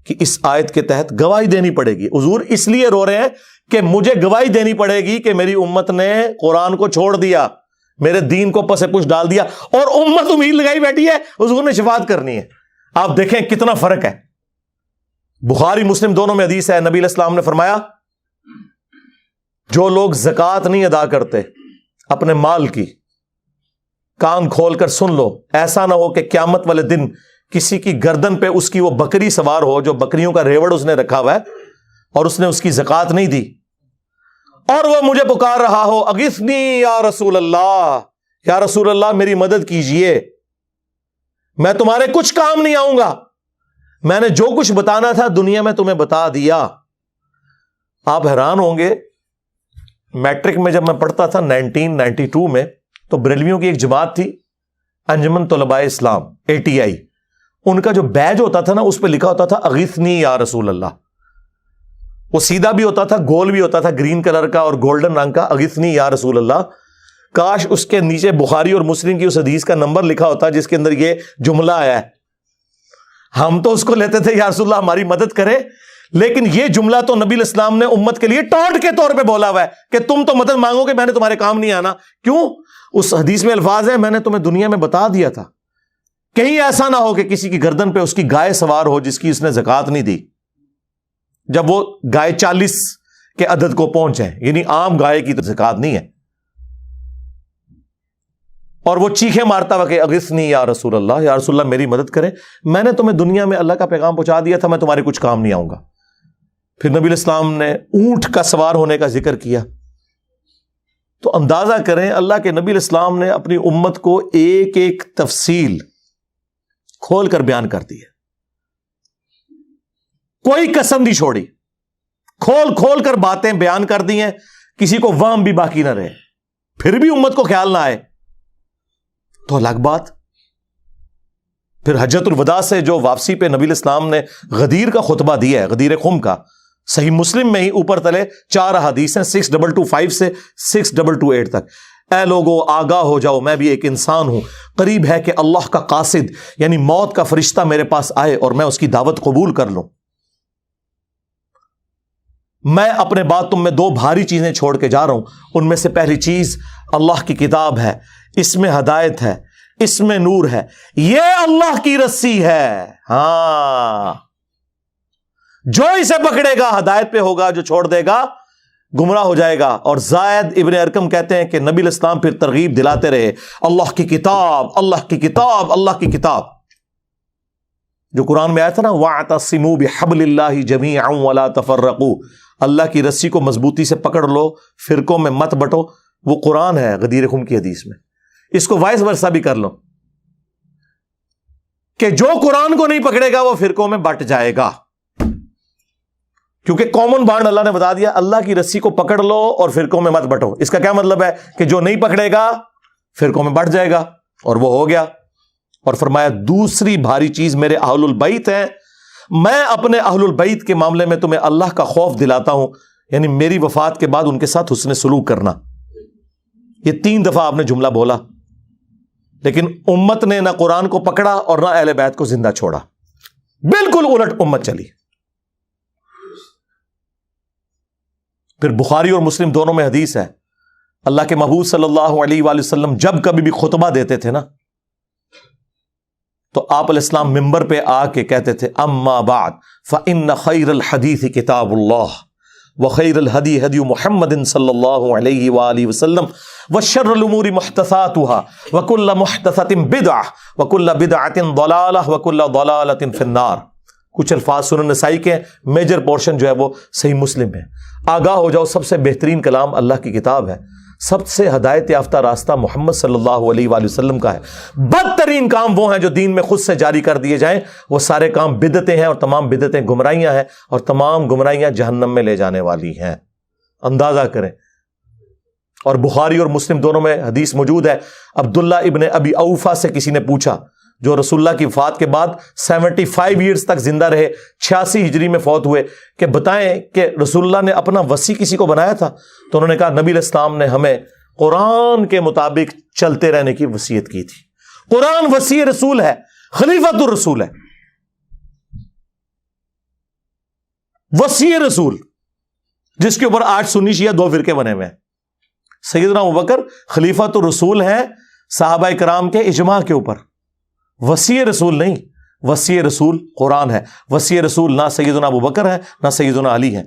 کی اس آیت کے تحت گواہی دینی پڑے گی۔ حضور اس لیے رو رہے ہیں کہ مجھے گواہی دینی پڑے گی کہ میری امت نے قرآن کو چھوڑ دیا، میرے دین کو پس پش ڈال دیا، اور امت امید لگائی بیٹھی ہے حضور نے شفاعت کرنی ہے۔ آپ دیکھیں کتنا فرق ہے۔ بخاری مسلم دونوں میں حدیث ہے، نبی علیہ السلام نے فرمایا جو لوگ زکوٰۃ نہیں ادا کرتے اپنے مال کی، کان کھول کر سن لو، ایسا نہ ہو کہ قیامت والے دن کسی کی گردن پہ اس کی وہ بکری سوار ہو جو بکریوں کا ریوڑ اس نے رکھا ہوا ہے اور اس نے اس کی زکوٰۃ نہیں دی، اور وہ مجھے پکار رہا ہو اغثنی یا رسول اللہ، یا رسول اللہ میری مدد کیجئے، میں تمہارے کچھ کام نہیں آؤں گا، میں نے جو کچھ بتانا تھا دنیا میں تمہیں بتا دیا۔ آپ حیران ہوں گے، میٹرک میں جب میں پڑھتا تھا 1992 میں، تو بریلویوں کی ایک جماعت تھی انجمن طلباء اسلام ATI، ان کا جو بیج ہوتا تھا نا اس پہ لکھا ہوتا تھا اغثنی یا رسول اللہ۔ وہ سیدھا بھی ہوتا تھا، گول بھی ہوتا تھا، گرین کلر کا اور گولڈن رنگ کا، اغثنی یا رسول اللہ۔ کاش اس کے نیچے بخاری اور مسلم کی اس حدیث کا نمبر لکھا ہوتا جس کے اندر یہ جملہ آیا ہے۔ ہم تو اس کو لیتے تھے یا رسول اللہ ہماری مدد کرے، لیکن یہ جملہ تو نبی علیہ السلام نے امت کے لیے ٹونٹ کے طور پہ بولا ہوا ہے کہ تم تو مدد مانگو گے، میں نے تمہارے کام نہیں آنا۔ کیوں؟ اس حدیث میں الفاظ ہیں میں نے تمہیں دنیا میں بتا دیا تھا، کہیں ایسا نہ ہو کہ کسی کی گردن پہ اس کی گائے سوار ہو جس کی اس نے زکوٰۃ نہیں دی، جب وہ گائے 40 کے عدد کو پہنچے، یعنی عام گائے کی زکوٰۃ نہیں ہے، اور وہ چیخیں مارتا ہوا کہ اغثنی یا رسول اللہ، یا رسول اللہ میری مدد کرے، میں نے تمہیں دنیا میں اللہ کا پیغام پہنچا دیا تھا، میں تمہارے کچھ کام نہیں آؤں گا۔ پھر نبی علیہ السلام نے اونٹ کا سوار ہونے کا ذکر کیا، تو اندازہ کریں اللہ کے نبی علیہ السلام نے اپنی امت کو ایک ایک تفصیل کھول کر بیان کر دی ہے، کوئی قسم نہیں چھوڑی، کھول کھول کر باتیں بیان کر دی ہیں، کسی کو وہم بھی باقی نہ رہے۔ پھر بھی امت کو خیال نہ آئے تو الگ بات۔ پھر حجۃ الوداع سے جو واپسی پہ نبی علیہ السلام نے غدیر کا خطبہ دیا ہے، غدیر خم کا، صحیح مسلم میں ہی اوپر تلے 4 احادیث ہیں 6225 سے 6228 تک۔ اے لوگو آگاہ ہو جاؤ، میں بھی ایک انسان ہوں، قریب ہے کہ اللہ کا قاصد یعنی موت کا فرشتہ میرے پاس آئے اور میں اس کی دعوت قبول کر لوں۔ میں اپنے بعد تم میں 2 بھاری چیزیں چھوڑ کے جا رہا ہوں، ان میں سے پہلی چیز اللہ کی کتاب ہے، اس میں ہدایت ہے، اس میں نور ہے، یہ اللہ کی رسی ہے۔ ہاں، جو اسے پکڑے گا ہدایت پہ ہوگا، جو چھوڑ دے گا گمراہ ہو جائے گا۔ اور زائد ابن ارقم کہتے ہیں کہ نبی علیہ السلام پھر ترغیب دلاتے رہے، اللہ کی کتاب، اللہ کی کتاب، اللہ کی کتاب، جو قرآن میں آیا تھا نا، وَاعْتَصِمُوا بِحَبْلِ اللَّهِ جَمِيعًا وَلَا تَفَرَّقُوا، اللہ کی رسی کو مضبوطی سے پکڑ لو، فرقوں میں مت بٹو۔ وہ قرآن ہے غدیر خم کی حدیث میں۔ اس کو وائس ورثہ بھی کر لو کہ جو قرآن کو نہیں پکڑے گا وہ فرقوں میں بٹ جائے گا، کیونکہ کامن بانڈ اللہ نے بتا دیا، اللہ کی رسی کو پکڑ لو اور فرقوں میں مت بٹو۔ اس کا کیا مطلب ہے کہ جو نہیں پکڑے گا فرقوں میں بٹ جائے گا، اور وہ ہو گیا۔ اور فرمایا دوسری بھاری چیز میرے اہل البیت ہیں، میں اپنے اہل البیت کے معاملے میں تمہیں اللہ کا خوف دلاتا ہوں، یعنی میری وفات کے بعد ان کے ساتھ حسن سلوک کرنا۔ یہ 3 دفعہ آپ نے جملہ بولا، لیکن امت نے نہ قرآن کو پکڑا اور نہ اہل بیت کو زندہ چھوڑا، بالکل الٹ امت چلی۔ پھر بخاری اور مسلم دونوں میں حدیث ہے، اللہ کے محبوب صلی اللہ علیہ وآلہ وسلم جب کبھی بھی خطبہ دیتے تھے نا، تو آپ علیہ السلام ممبر پہ آ کے کہتے تھے، اما بعد فإن خیر الحدیث کتاب اللہ وخیر الہدی ہدی محمد صلی اللہ علیہ وآلہ وسلم وشر الامور محدثاتها وکل محدثۃ بدعہ وکل بدعۃ ضلالہ وکل ضلالۃ فی النار۔ کچھ الفاظ سنن نسائی کے، میجر پورشن جو ہے وہ صحیح مسلم ہے۔ آگاہ ہو جاؤ، سب سے بہترین کلام اللہ کی کتاب ہے، سب سے ہدایت یافتہ راستہ محمد صلی اللہ علیہ وآلہ وسلم کا ہے۔ بدترین کام وہ ہیں جو دین میں خود سے جاری کر دیے جائیں، وہ سارے کام بدعتیں ہیں، اور تمام بدعتیں گمراہیاں ہیں، اور تمام گمراہیاں جہنم میں لے جانے والی ہیں۔ اندازہ کریں۔ اور بخاری اور مسلم دونوں میں حدیث موجود ہے، عبداللہ ابن ابی اوفا سے کسی نے پوچھا، جو رسول اللہ کی وفات کے بعد 75 ایئرز تک زندہ رہے، 86 ہجری میں فوت ہوئے، کہ بتائیں کہ رسول اللہ نے اپنا وصی کسی کو بنایا تھا؟ تو انہوں نے کہا نبی علیہ السلام نے ہمیں قرآن کے مطابق چلتے رہنے کی وصیت کی تھی۔ قرآن وصی رسول ہے، خلیفۃ الرسول ہے، وصی رسول، جس کے اوپر آج سنی شیعہ 2 فرقے بنے ہوئے ہیں۔ سیدنا ابوبکر خلیفۃ الرسول ہیں صحابہ کرام کے اجماع کے اوپر، وصی رسول نہیں، وصی رسول قرآن ہے، وصی رسول نہ سیدنا ابوبکر ہے نہ سیدنا علی ہے،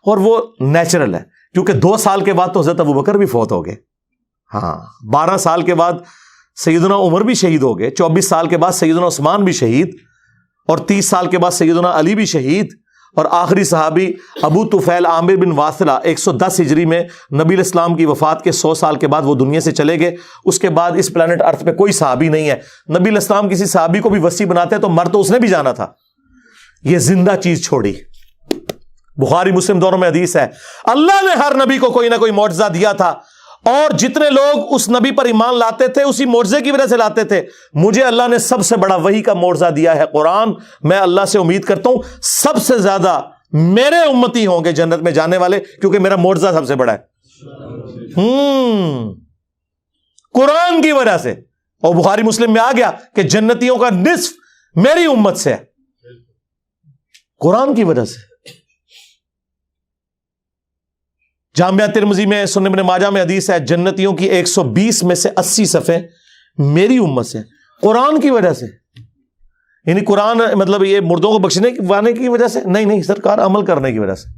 اور وہ نیچرل ہے، کیونکہ 2 سال کے بعد تو حضرت ابوبکر بھی فوت ہو گئے، ہاں 12 سال کے بعد سیدنا عمر بھی شہید ہو گئے، 24 سال کے بعد سیدنا عثمان بھی شہید، اور 30 سال کے بعد سیدنا علی بھی شہید، اور آخری صحابی ابو طفیل عامر بن واصلہ 110 ہجری میں نبی علیہ السلام کی وفات کے 100 سال کے بعد وہ دنیا سے چلے گئے۔ اس کے بعد اس پلانٹ ارتھ پہ کوئی صحابی نہیں ہے۔ نبی علیہ السلام کسی صحابی کو بھی وصی بناتے تو مر تو اس نے بھی جانا تھا، یہ زندہ چیز چھوڑی۔ بخاری مسلم دونوں میں حدیث ہے، اللہ نے ہر نبی کو کوئی نہ کوئی معجزہ دیا تھا، اور جتنے لوگ اس نبی پر ایمان لاتے تھے اسی معجزے کی وجہ سے لاتے تھے۔ مجھے اللہ نے سب سے بڑا وحی کا معجزہ دیا ہے قرآن۔ میں اللہ سے امید کرتا ہوں سب سے زیادہ میرے امتی ہوں گے جنت میں جانے والے، کیونکہ میرا معجزہ سب سے بڑا ہے قرآن کی وجہ سے۔ اور بخاری مسلم میں آ گیا کہ جنتیوں کا نصف میری امت سے ہے، قرآن کی وجہ سے۔ جامعہ ترمذی میں، سنن ابن ماجہ میں حدیث ہے، جنتیوں کی 120 میں سے 80 صفحے میری امت سے، قرآن کی وجہ سے۔ یعنی قرآن مطلب یہ مردوں کو بخشنے کی وجہ سے نہیں، سرکار عمل کرنے کی وجہ سے۔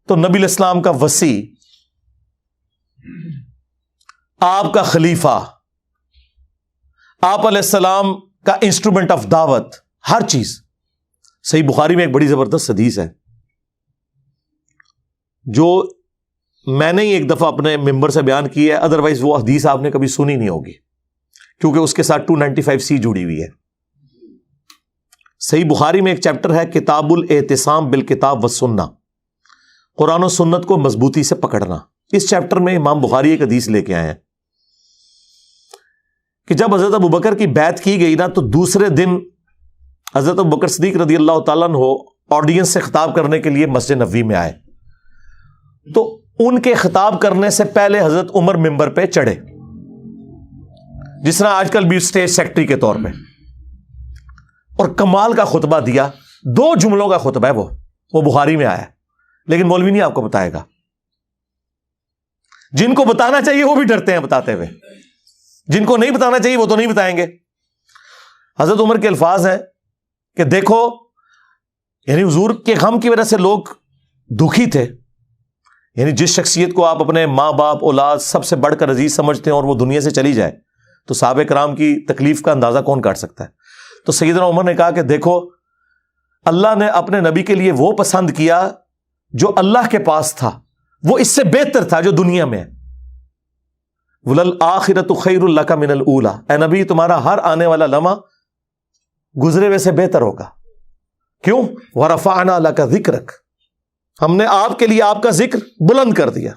تو نبی علیہ السلام کا وصی، آپ کا خلیفہ، آپ علیہ السلام کا انسٹرومنٹ آف دعوت، ہر چیز۔ صحیح بخاری میں ایک بڑی زبردست حدیث ہے جو میں نے ایک دفعہ اپنے ممبر سے بیان کی ہے، ادروائز وہ حدیث آپ نے کبھی سنی نہیں ہوگی، کیونکہ اس کے ساتھ 295C جڑی ہوئی ہے۔ صحیح بخاری میں ایک چیپٹر ہے کتاب الاعتصام بالکتاب والسنہ، قرآن و سنت کو مضبوطی سے پکڑنا۔ اس چیپٹر میں امام بخاری ایک حدیث لے کے آئے ہیں کہ جب حضرت ابوبکر کی بیعت کی گئی نا، تو دوسرے دن حضرت ابوبکر صدیق رضی اللہ تعالیٰ عنہ آڈینس سے خطاب کرنے کے لیے مسجد نبوی میں آئے، تو ان کے خطاب کرنے سے پہلے حضرت عمر ممبر پہ چڑھے، جس طرح آج کل بھی اسٹیج سیکرٹری کے طور پہ، اور کمال کا خطبہ دیا۔ 2 جملوں کا خطبہ ہے، وہ بخاری میں آیا، لیکن مولوی نہیں آپ کو بتائے گا، جن کو بتانا چاہیے وہ بھی ڈرتے ہیں بتاتے ہوئے۔ جن کو نہیں بتانا چاہیے وہ تو نہیں بتائیں گے. حضرت عمر کے الفاظ ہیں کہ دیکھو، یعنی حضور کے غم کی وجہ سے لوگ دکھی تھے. یعنی جس شخصیت کو آپ اپنے ماں باپ اولاد سب سے بڑھ کر عزیز سمجھتے ہیں اور وہ دنیا سے چلی جائے تو صحابہ کرام کی تکلیف کا اندازہ کون کاٹ سکتا ہے. تو سیدنا عمر نے کہا کہ دیکھو، اللہ نے اپنے نبی کے لیے وہ پسند کیا جو اللہ کے پاس تھا، وہ اس سے بہتر تھا جو دنیا میں ہے. وَلَلْآخِرَةُ خَيْرٌ لَكَ مِنَ الْأُولَىٰ، اے نبی تمہارا ہر آنے والا لمحہ گزرے ہوئے سے بہتر ہوگا. کیوں؟ وَرَفَعْنَا لَكَ ذِكْرَكَ، ہم نے آپ کے لیے آپ کا ذکر بلند کر دیا.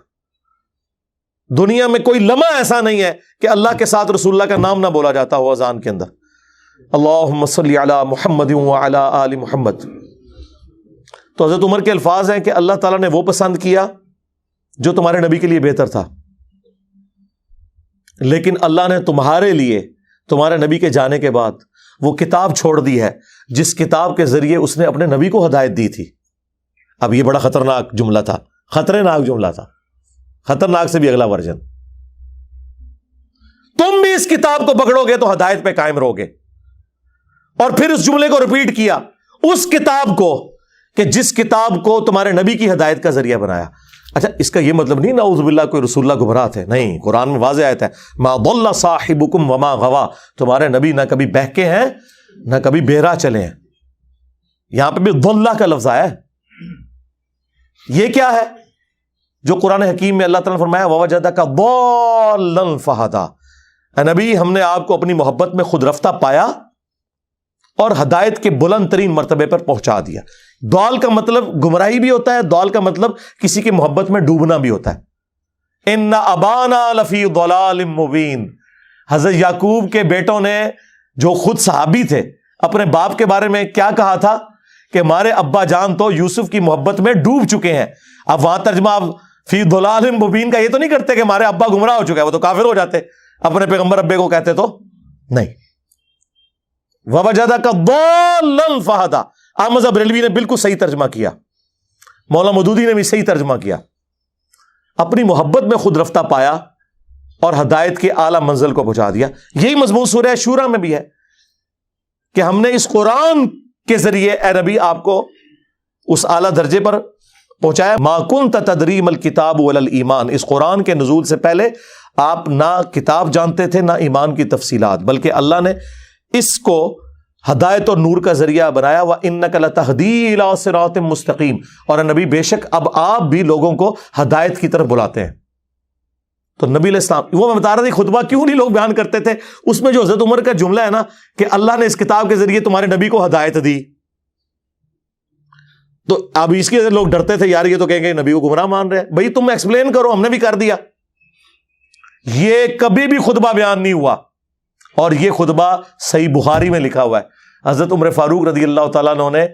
دنیا میں کوئی لمحہ ایسا نہیں ہے کہ اللہ کے ساتھ رسول اللہ کا نام نہ بولا جاتا ہو اذان کے اندر. اللہم صلی علی محمد وعلی آل محمد. تو حضرت عمر کے الفاظ ہیں کہ اللہ تعالیٰ نے وہ پسند کیا جو تمہارے نبی کے لیے بہتر تھا، لیکن اللہ نے تمہارے لیے تمہارے نبی کے جانے کے بعد وہ کتاب چھوڑ دی ہے جس کتاب کے ذریعے اس نے اپنے نبی کو ہدایت دی تھی. اب یہ بڑا خطرناک جملہ تھا، خطرناک جملہ تھا، خطرناک سے بھی اگلا ورژن. تم بھی اس کتاب کو پکڑو گے تو ہدایت پہ قائم رہو گے. اور پھر اس جملے کو ریپیٹ کیا، اس کتاب کو کہ جس کتاب کو تمہارے نبی کی ہدایت کا ذریعہ بنایا. اچھا، اس کا یہ مطلب نہیں نعوذ باللہ کوئی رسول اللہ گمراہ تھے، نہیں. قرآن میں واضح آیت ہے، ما ضل صاحبکم وما غوا، تمہارے نبی نہ کبھی بہکے ہیں نہ کبھی بہرا چلے ہیں. یہاں پہ بھی ضلہ کا لفظ آیا ہے. یہ کیا ہے جو قرآن حکیم میں اللہ تعالیٰ نے فرمایا وَوَجَدَكَ ضَالًّا فَہَدَىٰ، اے نبی ہم نے آپ کو اپنی محبت میں خود رفتہ پایا اور ہدایت کے بلند ترین مرتبے پر پہنچا دیا. ضال کا مطلب گمراہی بھی ہوتا ہے، ضال کا مطلب کسی کی محبت میں ڈوبنا بھی ہوتا ہے. اِنَّ أَبَانَا لَفِي ضَلَالٍ مُبِينٍ، حضرت یعقوب کے بیٹوں نے جو خود صحابی تھے اپنے باپ کے بارے میں کیا کہا تھا کہ ہمارے ابا جان تو یوسف کی محبت میں ڈوب چکے ہیں. اب وہاں ترجمہ آپ فی ضلال مبین کا یہ تو نہیں کرتے کہ ہمارے ابا گمراہ ہو چکے ہیں، وہ تو کافر ہو جاتے، اپنے پیغمبر ابے کو کہتے تو نہیں. وَوَجَدَكَ ضَالًّا فَہَدَىٰ، احمد بریلوی نے بالکل صحیح ترجمہ کیا، مولانا مودودی نے بھی صحیح ترجمہ کیا. اپنی محبت میں خود رفتہ پایا اور ہدایت کے اعلیٰ منزل کو پہنچا دیا. یہی مضمون سورہ شورى میں بھی ہے کہ ہم نے اس قرآن کے ذریعے اے نبی آپ کو اس اعلیٰ درجے پر پہنچایا. ما کنت تدری ما الکتاب ولا الایمان، اس قرآن کے نزول سے پہلے آپ نہ کتاب جانتے تھے نہ ایمان کی تفصیلات، بلکہ اللہ نے اس کو ہدایت اور نور کا ذریعہ بنایا. وَإِنَّكَ لَتَهْدِي إِلَىٰ صِرَاطٍ مُسْتَقِيمٍ، اور نبی بے شک اب آپ بھی لوگوں کو ہدایت کی طرف بلاتے ہیں. تو نبی علیہ السلام، وہ میں بتا رہا تھا خطبہ کیوں نہیں لوگ بیان کرتے تھے، اس میں جو حضرت عمر کا جملہ ہے نا کہ اللہ نے اس کتاب کے ذریعے تمہارے نبی کو ہدایت دی، تو اب اس کے لوگ ڈرتے تھے یار یہ تو کہیں گے نبی کو گمراہ مان رہے ہیں. بھائی تم ایکسپلین کرو، ہم نے بھی کر دیا. یہ کبھی بھی خطبہ بیان نہیں ہوا، اور یہ خطبہ صحیح بخاری میں لکھا ہوا ہے. حضرت عمر فاروق رضی اللہ تعالیٰ عنہ نے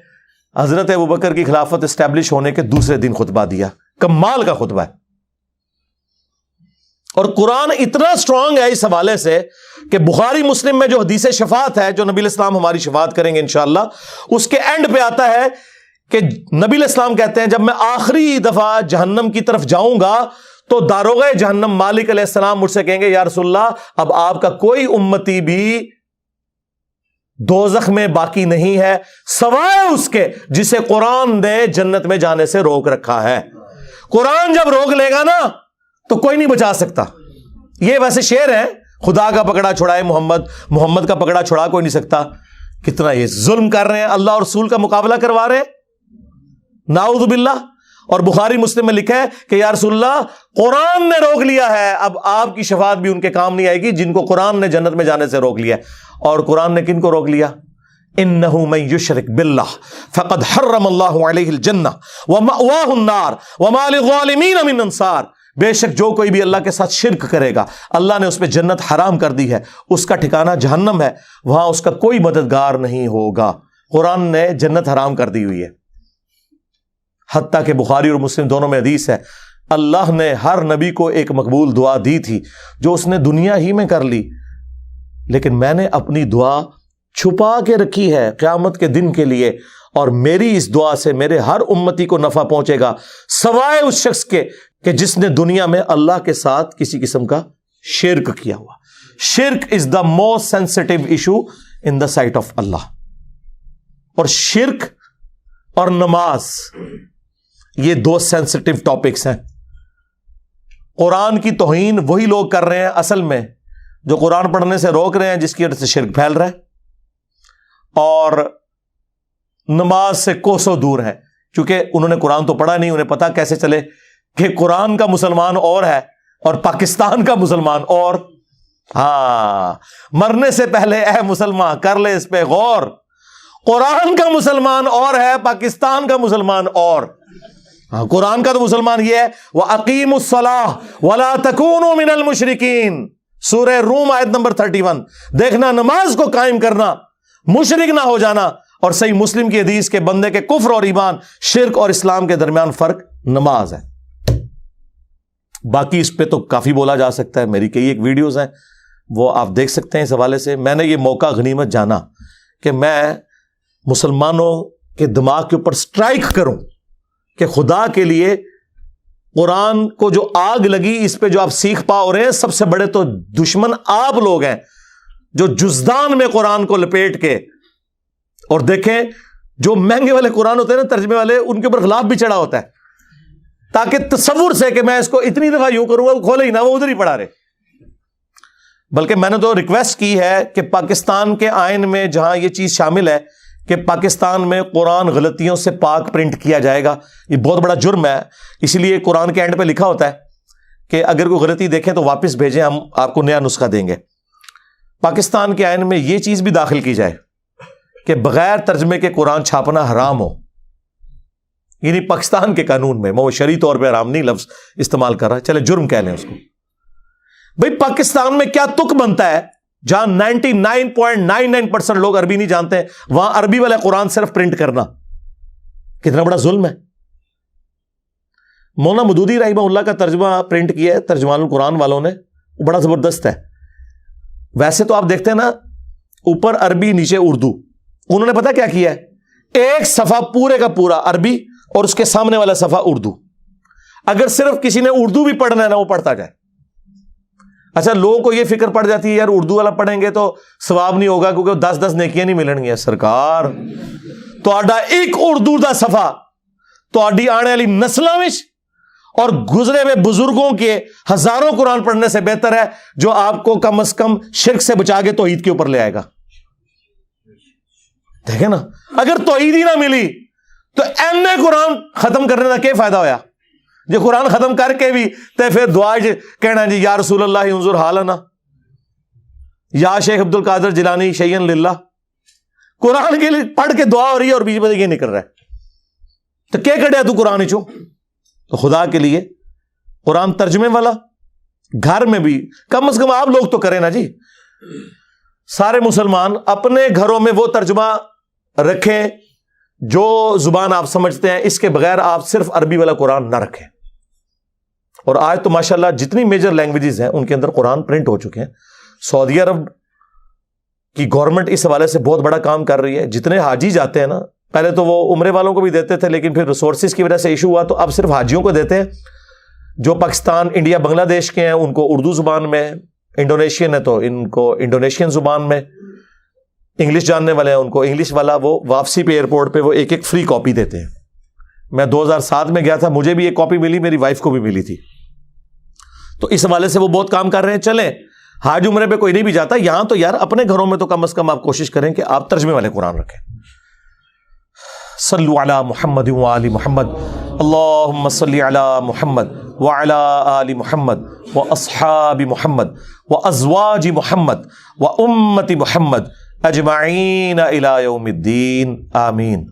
حضرت ابوبکر کی خلافت اسٹیبلش ہونے کے دوسرے دن خطبہ دیا. کمال کا خطبہ ہے. اور قرآن اتنا سٹرونگ ہے اس حوالے سے کہ بخاری مسلم میں جو حدیث شفاعت ہے، جو نبی علیہ السلام ہماری شفاعت کریں گے انشاءاللہ، اس کے اینڈ پہ آتا ہے کہ نبی علیہ السلام کہتے ہیں جب میں آخری دفعہ جہنم کی طرف جاؤں گا تو داروغہ جہنم مالک علیہ السلام مجھ سے کہیں گے یا رسول اللہ اب آپ کا کوئی امتی بھی دوزخ میں باقی نہیں ہے سوائے اس کے جسے قرآن نے جنت میں جانے سے روک رکھا ہے. قرآن جب روک لے گا نا تو کوئی نہیں بچا سکتا. یہ ویسے شعر ہے، خدا کا پکڑا چھڑائے محمد کا پکڑا چھڑا کوئی نہیں سکتا. کتنا یہ ظلم کر رہے ہیں، اللہ اور رسول کا مقابلہ کروا رہے ہیں، نعوذ باللہ. اور بخاری مسلم میں لکھا ہے کہ یا رسول اللہ قرآن نے روک لیا ہے، اب آپ کی شفاعت بھی ان کے کام نہیں آئے گی جن کو قرآن نے جنت میں جانے سے روک لیا. اور قرآن نے کن کو روک لیا؟ انہ من یشرک باللہ فقد حرم اللہ علیہ الجنہ ومأواہ النار وما للظالمین من انصار، بے شک جو کوئی بھی اللہ کے ساتھ شرک کرے گا اللہ نے اس پہ جنت حرام کر دی ہے، اس کا ٹھکانہ جہنم ہے، وہاں اس کا کوئی مددگار نہیں ہوگا. قرآن نے جنت حرام کر دی ہوئی ہے. حتیٰ کہ بخاری اور مسلم دونوں میں حدیث ہے اللہ نے ہر نبی کو ایک مقبول دعا دی تھی جو اس نے دنیا ہی میں کر لی، لیکن میں نے اپنی دعا چھپا کے رکھی ہے قیامت کے دن کے لیے، اور میری اس دعا سے میرے ہر امتی کو نفع پہنچے گا سوائے اس شخص کے کہ جس نے دنیا میں اللہ کے ساتھ کسی قسم کا شرک کیا ہوا. شرک is the most sensitive issue in the sight of اللہ. اور شرک اور نماز یہ دو سینسٹیو ٹاپکس ہیں. قرآن کی توہین وہی لوگ کر رہے ہیں اصل میں جو قرآن پڑھنے سے روک رہے ہیں، جس کی وجہ سے شرک پھیل رہا ہے، اور نماز سے کوسوں دور ہے کیونکہ انہوں نے قرآن تو پڑھا نہیں. انہیں پتا کیسے چلے کہ قرآن کا مسلمان اور ہے اور پاکستان کا مسلمان اور. ہاں، مرنے سے پہلے اے مسلمان کر لے اس پہ غور. قرآن کا مسلمان اور ہے، پاکستان کا مسلمان اور. ہاں، قرآن کا تو مسلمان یہ ہے وَأَقِيمُوا الصَّلَاةَ وَلَا تَكُونُوا مِنَ الْمُشْرِكِينَ، سورہ روم آیت نمبر 31. دیکھنا نماز کو قائم کرنا، مشرک نہ ہو جانا. اور صحیح مسلم کی حدیث کے بندے کے کفر اور ایمان، شرک اور اسلام کے درمیان فرق نماز ہے. باقی اس پہ تو کافی بولا جا سکتا ہے، میری کئی ایک ویڈیوز ہیں وہ آپ دیکھ سکتے ہیں اس حوالے سے. میں نے یہ موقع غنیمت جانا کہ میں مسلمانوں کے دماغ کے اوپر سٹرائک کروں کہ خدا کے لیے قرآن کو جو آگ لگی اس پہ جو آپ سیکھ پا رہے ہیں، سب سے بڑے تو دشمن آپ لوگ ہیں جو جزدان میں قرآن کو لپیٹ کے. اور دیکھیں جو مہنگے والے قرآن ہوتے ہیں نا ترجمے والے، ان کے اوپر غلاف بھی چڑھا ہوتا ہے تاکہ تصور سے کہ میں اس کو اتنی دفعہ یوں کروں گا وہ کھولے ہی نہ، وہ ادھر ہی پڑھا رہے. بلکہ میں نے تو ریکویسٹ کی ہے کہ پاکستان کے آئین میں جہاں یہ چیز شامل ہے کہ پاکستان میں قرآن غلطیوں سے پاک پرنٹ کیا جائے گا، یہ بہت بڑا جرم ہے. اسی لیے قرآن کے اینڈ پہ لکھا ہوتا ہے کہ اگر کوئی غلطی دیکھیں تو واپس بھیجیں، ہم آپ کو نیا نسخہ دیں گے. پاکستان کے آئین میں یہ چیز بھی داخل کی جائے کہ بغیر ترجمے کے قرآن چھاپنا حرام ہو. یعنی پاکستان کے قانون میں، وہ شرعی طور پہ حرام نہیں لفظ استعمال کر رہا، چلے جرم کہہ لیں اس کو. بھئی پاکستان میں کیا تک بنتا ہے جہاں 99.99% لوگ عربی نہیں جانتے ہیں، وہاں عربی والا قرآن صرف پرنٹ کرنا کتنا بڑا ظلم ہے. مولانا مودودی رحمہ اللہ کا ترجمہ پرنٹ کیا ہے ترجمان القرآن والوں نے، وہ بڑا زبردست ہے. ویسے تو آپ دیکھتے ہیں نا اوپر عربی نیچے اردو، انہوں نے پتا کیا کیا ہے، ایک صفحہ پورے کا پورا عربی اور اس کے سامنے والا صفحہ اردو. اگر صرف کسی نے اردو بھی پڑھنا ہے نا وہ پڑھتا جائے. اچھا لوگوں کو یہ فکر پڑ جاتی ہے یار اردو والا پڑھیں گے تو ثواب نہیں ہوگا کیونکہ 10 نیکیاں نہیں ملن گیا. سرکار تو ایک اردو دا صفحہ تو آنے والی نسلوں میں اور گزرے ہوئے بزرگوں کے ہزاروں قرآن پڑھنے سے بہتر ہے جو آپ کو کم از کم شرک سے بچا کے توحید کے اوپر لے آئے گا. دیکھیں نا، اگر توحید ہی نہ ملی تو ایم اے قرآن ختم کرنے کا کیا فائدہ ہویا؟ جو قرآن ختم کر کے بھی تے پھر دعا کہنا جی یا رسول اللہ انظر حالنا، یا شیخ عبد القادر جیلانی شیئن للہ. قرآن کے لیے پڑھ کے دعا ہو رہی ہے اور بیچ میں یہ نہیں کر رہا ہے تو کیا کڑیا تو قرآن چو. تو خدا کے لیے قرآن ترجمے والا گھر میں بھی کم از کم آپ لوگ تو کریں نا جی. سارے مسلمان اپنے گھروں میں وہ ترجمہ رکھیں جو زبان آپ سمجھتے ہیں، اس کے بغیر آپ صرف عربی والا قرآن نہ رکھیں. اور آج تو ماشاءاللہ جتنی میجر لینگویجز ہیں ان کے اندر قرآن پرنٹ ہو چکے ہیں. سعودی عرب کی گورنمنٹ اس حوالے سے بہت بڑا کام کر رہی ہے. جتنے حاجی جاتے ہیں نا، پہلے تو وہ عمرے والوں کو بھی دیتے تھے لیکن پھر ریسورسز کی وجہ سے ایشو ہوا تو اب صرف حاجیوں کو دیتے ہیں. جو پاکستان، انڈیا، بنگلہ دیش کے ہیں ان کو اردو زبان میں، انڈونیشین ہے تو ان کو انڈونیشین زبان میں، انگلش جاننے والے ہیں ان کو انگلش والا. وہ واپسی پہ ایئرپورٹ پہ وہ ایک فری کاپی دیتے ہیں. میں 2007 میں گیا تھا، مجھے بھی ایک کاپی ملی، میری وائف کو بھی ملی تھی. تو اس حوالے سے وہ بہت کام کر رہے ہیں. چلیں حاج عمرے پہ کوئی نہیں بھی جاتا، یہاں تو یار اپنے گھروں میں تو کم از کم آپ کوشش کریں کہ آپ ترجمے والے قرآن رکھیں. صلو علی محمد وآل محمد، اللہم صلی علی محمد وعلی آل محمد واصحاب محمد وازواج محمد وامت محمد اجمعین الی یوم الدین، آمین.